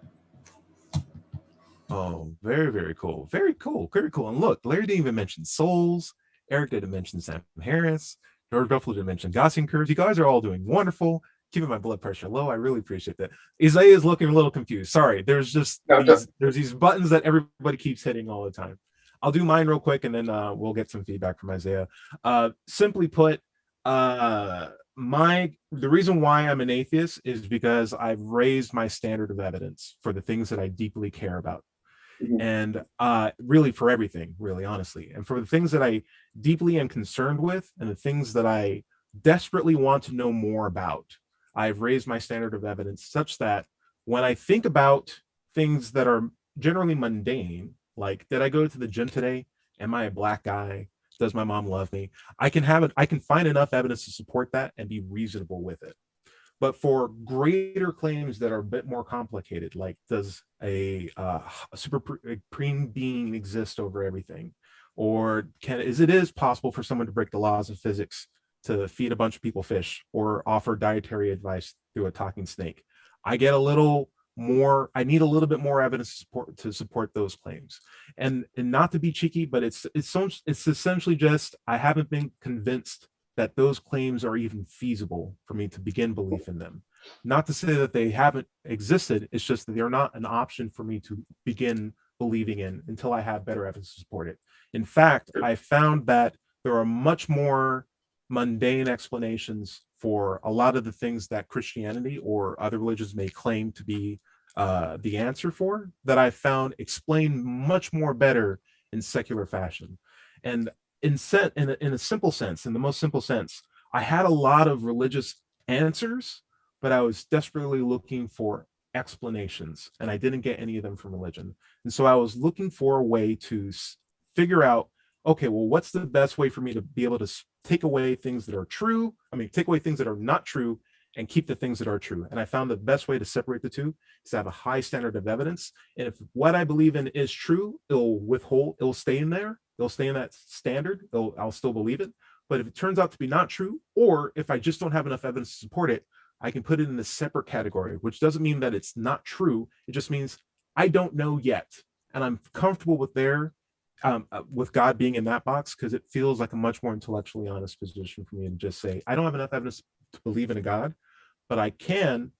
Speaker 1: Oh, very, very cool. Very cool. Very cool. And look, Larry didn't even mention souls. Eric didn't mention Sam Harris. George Buffalo didn't mention Gaussian curves. You guys are all doing wonderful. Keeping my blood pressure low. I really appreciate that. Isaiah is looking a little confused. Sorry. There's just there's these buttons that everybody keeps hitting all the time. I'll do mine real quick, and then we'll get some feedback from Isaiah. Simply put, the reason why I'm an atheist is because I've raised my standard of evidence for the things that I deeply care about. And really for everything, really honestly, and for the things that I deeply am concerned with, and the things that I desperately want to know more about, I've raised my standard of evidence such that when I think about things that are generally mundane, like, did I go to the gym today? Am I a black guy? Does my mom love me? I can find enough evidence to support that and be reasonable with it. But for greater claims that are a bit more complicated, like, does a supreme being exist over everything? Or is it possible for someone to break the laws of physics to feed a bunch of people fish, or offer dietary advice through a talking snake? I need a little bit more evidence to support those claims. And not to be cheeky, but it's essentially just, I haven't been convinced that those claims are even feasible for me to begin belief in them. Not to say that they haven't existed, it's just that they're not an option for me to begin believing in until I have better evidence to support it. In fact, I found that there are much more mundane explanations for a lot of the things that Christianity or other religions may claim to be the answer for, that I found explained much more better in secular fashion. And in a simple sense, in the most simple sense, I had a lot of religious answers, but I was desperately looking for explanations, and I didn't get any of them from religion. And so I was looking for a way to figure out, okay, well, what's the best way for me to be able to take away things that are true? Take away things that are not true and keep the things that are true. And I found the best way to separate the two is to have a high standard of evidence. And if what I believe in is true, it'll stay in there. It'll stay in that standard. I'll still believe it. But if it turns out to be not true, or if I just don't have enough evidence to support it, I can put it in a separate category, which doesn't mean that it's not true. It just means I don't know yet. And I'm comfortable with with God being in that box, because it feels like a much more intellectually honest position for me to just say, I don't have enough evidence to believe in a God, but I can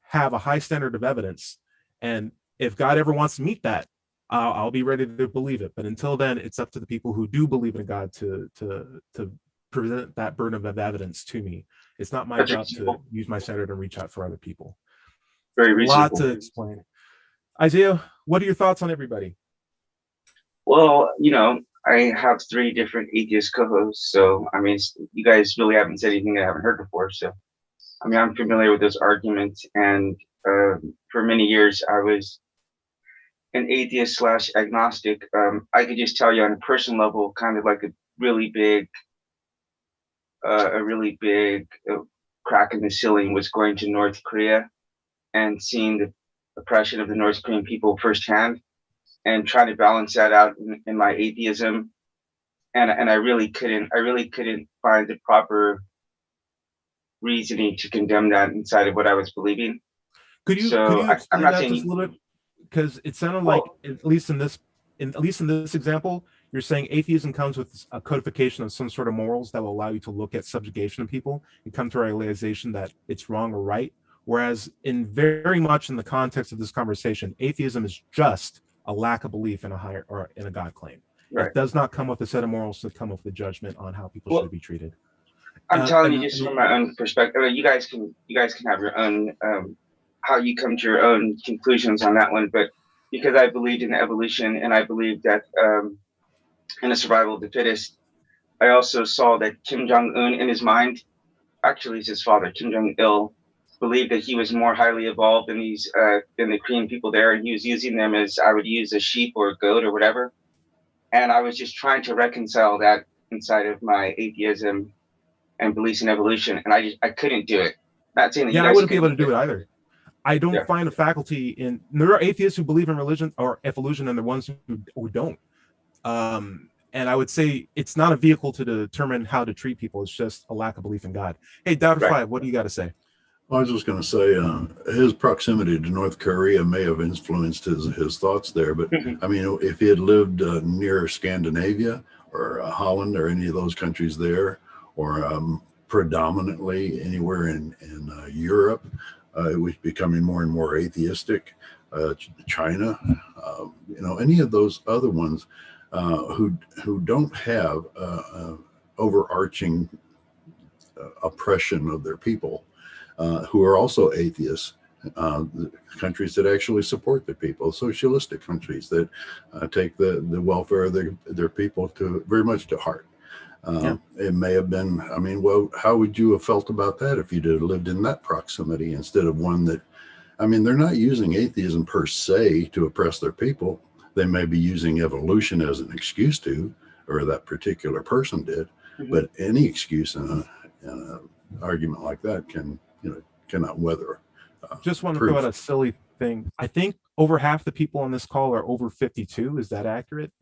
Speaker 1: have a high standard of evidence. And if God ever wants to meet that, I'll be ready to believe it. But until then, it's up to the people who do believe in God to present that burden of evidence to me. It's not my job to use my standard and reach out for other people.
Speaker 6: Very reasonable.
Speaker 1: A lot to explain. Isaiah, what are your thoughts on everybody?
Speaker 6: Well, I have 3 different atheist co-hosts, so you guys really haven't said anything I haven't heard before. So, I'm familiar with those arguments, and for many years I was an atheist / agnostic. I could just tell you on a personal level, kind of like a really big crack in the ceiling was going to North Korea and seeing the oppression of the North Korean people firsthand, and trying to balance that out in my atheism. And I really couldn't find the proper reasoning to condemn that inside of what I was believing.
Speaker 1: Could you
Speaker 6: I'm
Speaker 1: explain
Speaker 6: not
Speaker 1: that
Speaker 6: saying
Speaker 1: just a little bit? Because it sounded like, at least in this example, you're saying atheism comes with a codification of some sort of morals that will allow you to look at subjugation of people and come to a realization that it's wrong or right. Whereas in very much in the context of this conversation, atheism is just a lack of belief in a higher or in a God claim.
Speaker 6: Right.
Speaker 1: It does not come with a set of morals to come with a judgment on how people should be treated.
Speaker 6: I'm telling you just from my own perspective. You guys can have your own how you come to your own conclusions on that one. But because I believed in evolution and I believed that in the survival of the fittest, I also saw that Kim Jong-un in his mind, actually it's his father, Kim Jong-il, believed that he was more highly evolved than than the Korean people there, and he was using them as I would use a sheep or a goat or whatever. And I was just trying to reconcile that inside of my atheism and beliefs in evolution, and I couldn't do it. Not saying that you guys
Speaker 1: I wouldn't be able to
Speaker 6: couldn't
Speaker 1: do it either. I don't find a faculty in. There are atheists who believe in religion or evolution, and the ones who don't. And I would say it's not a vehicle to determine how to treat people. It's just a lack of belief in God. Hey, Doubter Five, what do you got to say?
Speaker 2: Well, I was just going to say his proximity to North Korea may have influenced his thoughts there. But I mean, if he had lived near Scandinavia or Holland or any of those countries there, or predominantly anywhere in Europe, it was becoming more and more atheistic. China, any of those other ones who don't have overarching oppression of their people, who are also atheists, the countries that actually support their people, socialistic countries that take the welfare of their people very much to heart. It may have been, I mean, well, how would you have felt about that if you'd have lived in that proximity instead of one that, I mean, they're not using atheism per se to oppress their people. They may be using evolution as an excuse to, or that particular person did, but any excuse in an argument like that cannot weather.
Speaker 1: Just want to throw out a silly thing. I think over half the people on this call are over 52. Is that accurate?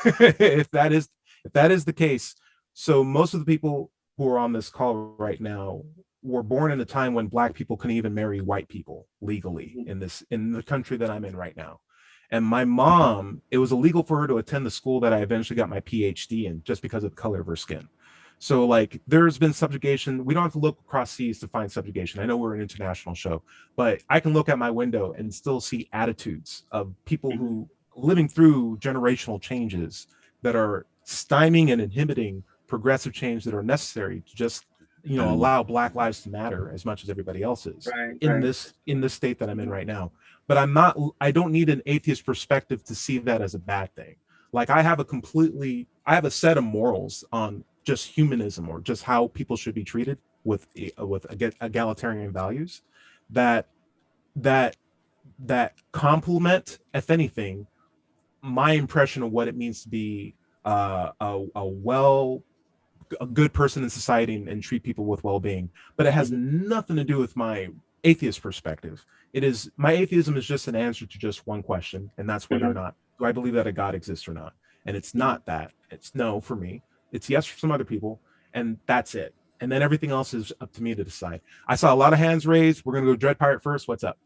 Speaker 1: If that is the case, so most of the people who are on this call right now were born in a time when Black people couldn't even marry white people legally in the country that I'm in right now. And my mom, it was illegal for her to attend the school that I eventually got my PhD in just because of the color of her skin. So like there's been subjugation. We don't have to look across seas to find subjugation. I know we're an international show, but I can look out my window and still see attitudes of people who living through generational changes that are stymieing and inhibiting progressive change that are necessary to just allow Black lives to matter as much as everybody else's in this state that I'm in right now. But I don't need an atheist perspective to see that as a bad thing. Like I have a set of morals on just humanism or just how people should be treated with egalitarian values that complement, if anything, my impression of what it means to be a good person in society and treat people with well-being. But it has nothing to do with my atheist perspective. My atheism is just an answer to just one question, and that's whether or not do I believe that a God exists or not. And it's not that. It's no for me. It's yes for some other people, and that's it. And then everything else is up to me to decide. I saw a lot of hands raised. We're gonna go Dread Pirate first. What's up?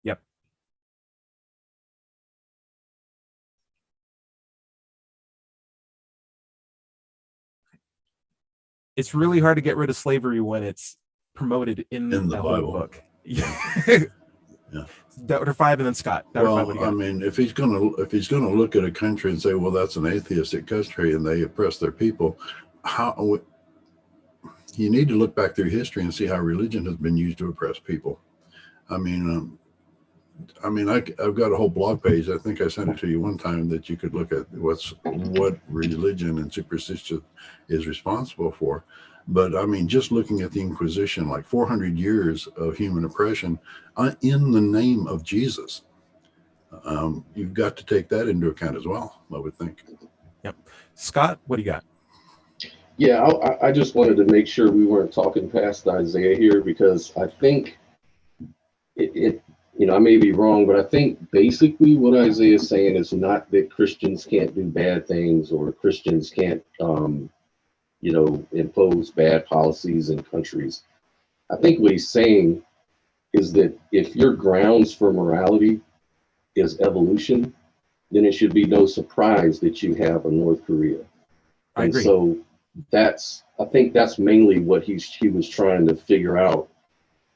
Speaker 1: Yep. It's really hard to get rid of slavery when it's promoted in
Speaker 2: the
Speaker 1: the
Speaker 2: Bible.
Speaker 1: book.
Speaker 2: Yeah.
Speaker 1: Dr. Five, and then Scott. Dr. Five, what do you
Speaker 2: Well, I
Speaker 1: got?
Speaker 2: mean, if he's gonna look at a country and say, well, that's an atheistic country and they oppress their people, how you need to look back through history and see how religion has been used to oppress people. I mean, I've got a whole blog page. I think I sent it to you one time that you could look at what religion and superstition is responsible for. But I mean, just looking at the Inquisition, like 400 years of human oppression in the name of Jesus. You've got to take that into account as well, I would think.
Speaker 1: Yep. Scott, what do you got?
Speaker 3: Yeah, I just wanted to make sure we weren't talking past Isaiah here, because I think I may be wrong, but I think basically what Isaiah is saying is not that Christians can't do bad things or Christians can't, impose bad policies in countries. I think what he's saying is that if your grounds for morality is evolution, then it should be no surprise that you have a North Korea.
Speaker 1: I agree.
Speaker 3: So I think that's mainly what he was trying to figure out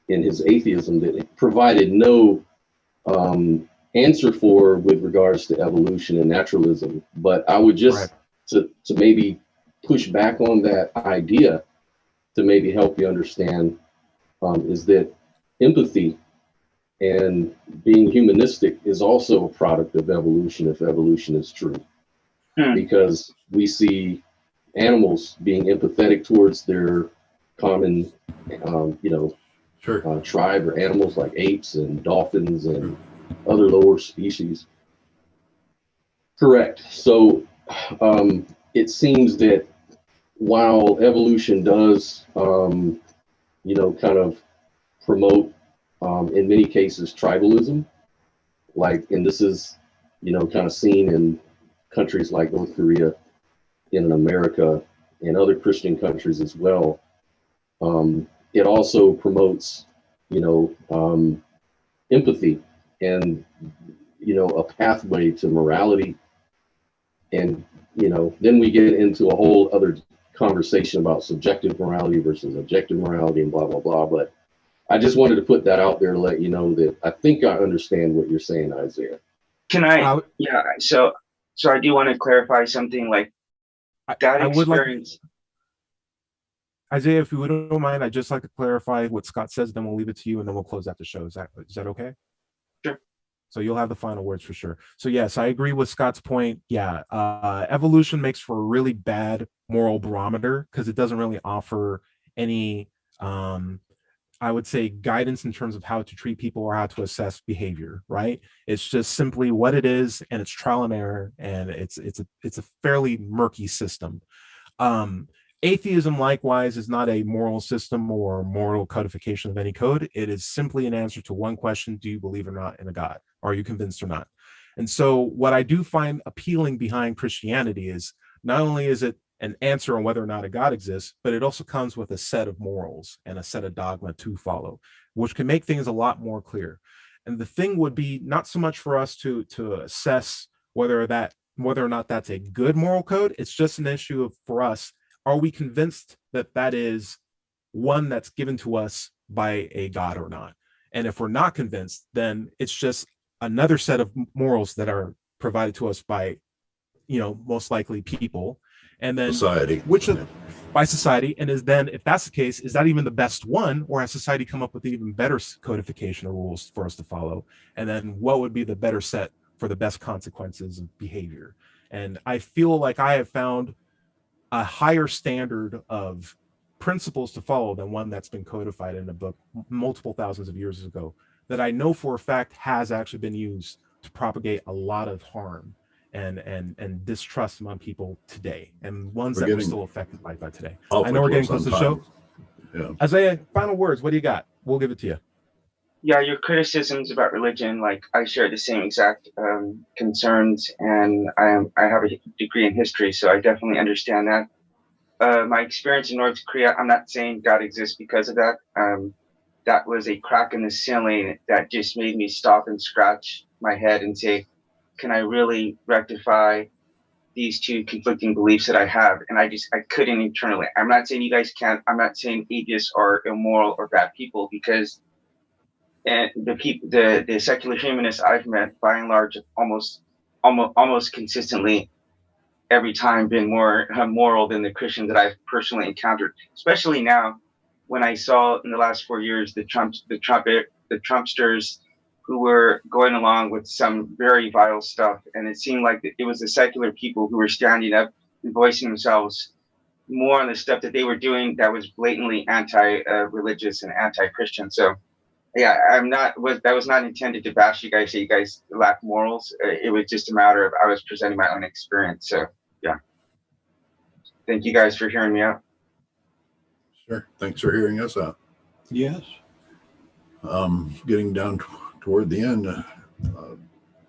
Speaker 3: in his atheism, that it provided no answer for with regards to evolution and naturalism. But I would just to maybe push back on that idea to maybe help you understand is that empathy and being humanistic is also a product of evolution, if evolution is true. Because we see animals being empathetic towards their common, tribe or animals like apes and dolphins and other lower species. Correct. So it seems that while evolution does, kind of promote, in many cases, tribalism, and this is, kind of seen in countries like North Korea, in America, and other Christian countries as well. It also promotes, empathy and, a pathway to morality. And, then we get into a whole other conversation about subjective morality versus objective morality and blah, blah, blah. But I just wanted to put that out there to let you know that I think I understand what you're saying, Isaiah.
Speaker 6: Can I? Yeah. So I do want to clarify something, like that experience.
Speaker 1: Isaiah, if you don't mind, I'd just like to clarify what Scott says, then we'll leave it to you, and then we'll close out the show. Is that okay?
Speaker 6: Sure.
Speaker 1: So you'll have the final words for sure. So yes, I agree with Scott's point. Yeah, evolution makes for a really bad moral barometer because it doesn't really offer any, I would say, guidance in terms of how to treat people or how to assess behavior. Right? It's just simply what it is, and it's trial and error, and it's a fairly murky system. Atheism, likewise, is not a moral system or moral codification of any code. It is simply an answer to one question: do you believe or not in a God? Are you convinced or not? And so what I do find appealing behind Christianity is not only is it an answer on whether or not a God exists, but it also comes with a set of morals and a set of dogma to follow, which can make things a lot more clear. And the thing would be not so much for us to assess whether or not that's a good moral code. It's just an issue of, for us, are we convinced that that is one that's given to us by a God or not? And if we're not convinced, then it's just another set of morals that are provided to us by, most likely people, and then
Speaker 2: society,
Speaker 1: by society. And if that's the case, is that even the best one, or has society come up with even better codification of rules for us to follow? And then what would be the better set for the best consequences of behavior? And I feel like I have found a higher standard of principles to follow than one that's been codified in a book multiple thousands of years ago, that I know for a fact has actually been used to propagate a lot of harm and distrust among people today, and ones that we're still affected by today. I know we're getting close to the show.
Speaker 2: Yeah.
Speaker 1: Isaiah, final words. What do you got? We'll give it to you.
Speaker 6: Yeah, your criticisms about religion, like I share the same exact concerns, and I have a degree in history, so I definitely understand that. My experience in North Korea, I'm not saying God exists because of that. That was a crack in the ceiling that just made me stop and scratch my head and say, can I really rectify these two conflicting beliefs that I have? And I couldn't internally. I'm not saying you guys can't. I'm not saying atheists are immoral or bad people, because and the people, the secular humanists I've met, by and large, almost consistently every time been more moral than the Christians that I've personally encountered. Especially now, when I saw in the last 4 years the Trumpsters who were going along with some very vile stuff, and it seemed like it was the secular people who were standing up and voicing themselves more on the stuff that they were doing that was blatantly anti-religious and anti-Christian. So yeah, that was not intended to bash you guys, say you guys lack morals. It was just a matter of I was presenting my own experience. So yeah, thank you guys for hearing me out.
Speaker 2: Sure. Thanks for hearing us out.
Speaker 5: Yes.
Speaker 2: Getting down toward the end,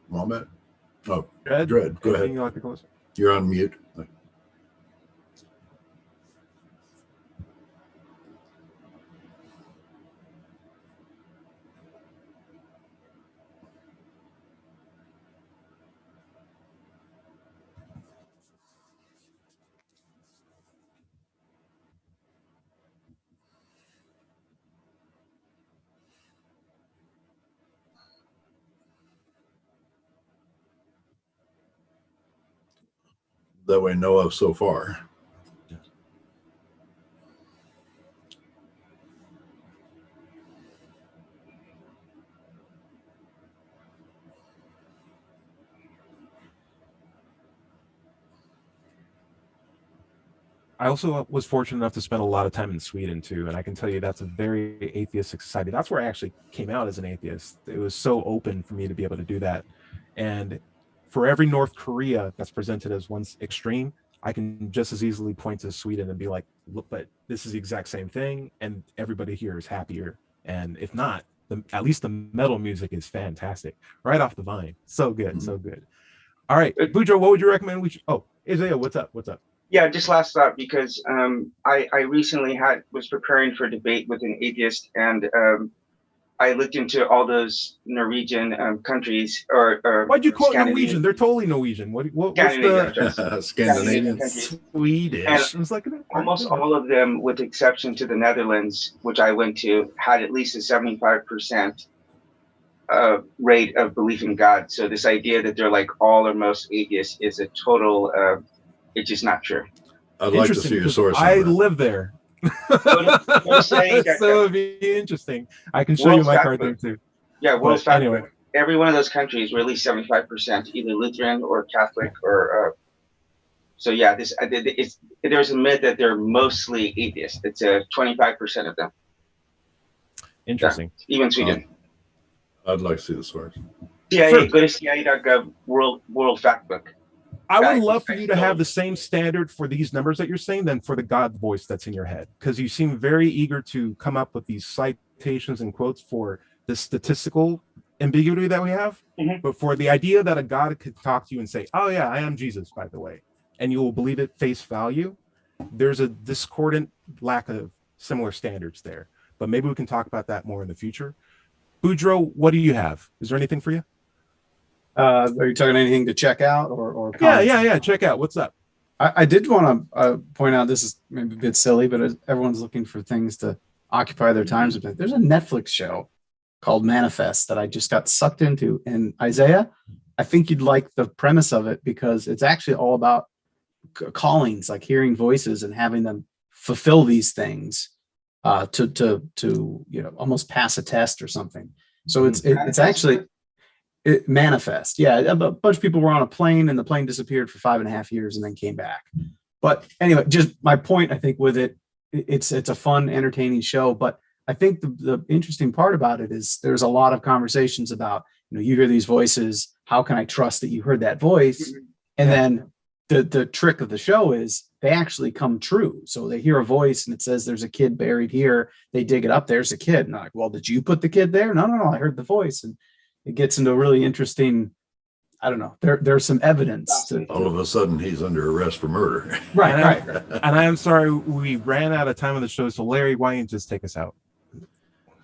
Speaker 2: Mohammed. Oh, Dread, go ahead. You're on mute. That we know of so far.
Speaker 1: I also was fortunate enough to spend a lot of time in Sweden too, and I can tell you that's a very atheistic society. That's where I actually came out as an atheist. It was so open for me to be able to do that. And for every North Korea that's presented as one extreme, I can just as easily point to Sweden and be like, look, but this is the exact same thing, and everybody here is happier. And if not, at least the metal music is fantastic, right off the vine. So good, so good. All right, Boudreaux, what would you recommend? Isaiah, what's up?
Speaker 6: Yeah, just last thought, because I recently was preparing for a debate with an atheist, and I looked into all those Norwegian countries, or
Speaker 1: why'd you quote Norwegian? They're totally Norwegian. What's the
Speaker 2: Scandinavian?
Speaker 1: Swedish?
Speaker 6: And like almost all of them, with exception to the Netherlands, which I went to, had at least a 75% rate of belief in God. So this idea that they're like all or most atheists is a total. It's just not true.
Speaker 2: I'd like to see your source.
Speaker 1: I live there. So it'd be interesting. I can show you my card there too.
Speaker 6: Yeah, World Fact. Anyway, every one of those countries were at least 75% either Lutheran or Catholic, or so yeah. There's a myth that they're mostly atheists. It's 25% of them.
Speaker 1: Interesting.
Speaker 6: Yeah, even Sweden.
Speaker 2: I'd like to see the source.
Speaker 6: CIA, sure. Go to CIA.gov World Fact Book.
Speaker 1: I would love for you to have the same standard for these numbers that you're saying than for the God voice that's in your head, because you seem very eager to come up with these citations and quotes for the statistical ambiguity that we have. Mm-hmm. But for the idea that a God could talk to you and say, oh yeah, I am Jesus, by the way, and you will believe it face value, there's a discordant lack of similar standards there. But maybe we can talk about that more in the future. Boudreaux, what do you have? Is there anything for you?
Speaker 4: Are you talking anything to check out or
Speaker 1: yeah, check out what's up?
Speaker 4: I did want to point out, this is maybe a bit silly, but everyone's looking for things to occupy their times a bit. There's a Netflix show called Manifest that I just got sucked into, and Isaiah, I think you'd like the premise of it, because it's actually all about callings, like hearing voices and having them fulfill these things to almost pass a test or something. So it's actually Manifest. Yeah, a bunch of people were on a plane, and the plane disappeared for 5.5 years and then came back. But anyway, just my point, I think, with it's a fun, entertaining show. But I think the interesting part about it is there's a lot of conversations about, you hear these voices, how can I trust that you heard that voice? And then the trick of the show is they actually come true. So they hear a voice and it says there's a kid buried here. They dig it up, there's a kid. And I'm like, well, did you put the kid there? No, I heard the voice. And it gets into a really interesting, I don't know, there's some evidence.
Speaker 2: All of a sudden he's under arrest for murder.
Speaker 1: Right. And I am sorry, we ran out of time on the show. So Larry, why don't you just take us out?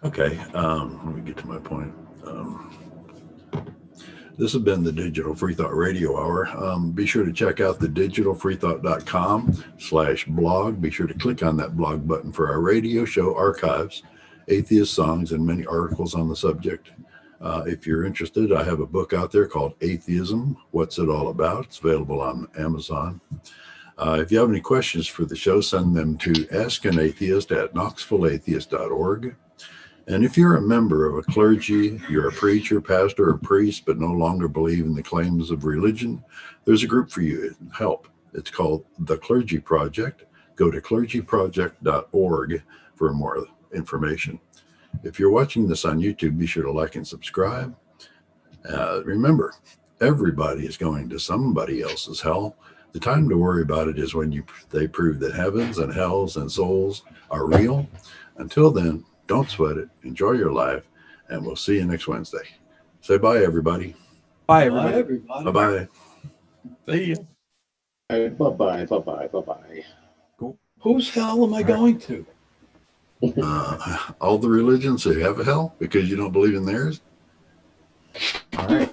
Speaker 2: Okay, let me get to my point. This has been the Digital Free Thought Radio Hour. Be sure to check out the digitalfreethought.com/blog. Be sure to click on that blog button for our radio show archives. atheist songs, and many articles on the subject. If you're interested, I have a book out there called Atheism, What's It All About? It's available on Amazon. If you have any questions for the show, send them to askanatheist@knoxvilleatheist.org. And if you're a member of a clergy, you're a preacher, pastor, or priest, but no longer believe in the claims of religion, there's a group for you to help. It's called The Clergy Project. Go to clergyproject.org for more information. If you're watching this on YouTube, be sure to like and subscribe. Remember, everybody is going to somebody else's hell. The time to worry about it is when they prove that heavens and hells and souls are real. Until then, don't sweat it. Enjoy your life, and we'll see you next Wednesday. Say bye, everybody.
Speaker 1: Bye,
Speaker 5: Bye,
Speaker 1: everybody.
Speaker 5: everybody.
Speaker 2: Bye-bye.
Speaker 1: See ya.
Speaker 3: Bye-bye, bye-bye, bye-bye.
Speaker 5: Whose hell am I going to?
Speaker 2: All the religions say have a hell because you don't believe in theirs.
Speaker 1: All right.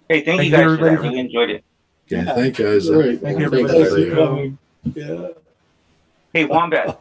Speaker 6: Hey, thank you
Speaker 1: you,
Speaker 6: guys for
Speaker 1: everybody.
Speaker 6: that. Really enjoyed it.
Speaker 2: Okay,
Speaker 5: Yeah.
Speaker 2: thank you, guys.
Speaker 3: Great.
Speaker 1: Thank you,
Speaker 3: Thanks,
Speaker 1: everybody.
Speaker 5: Thanks
Speaker 3: guys.
Speaker 5: for coming. Yeah.
Speaker 6: Hey, Wombat.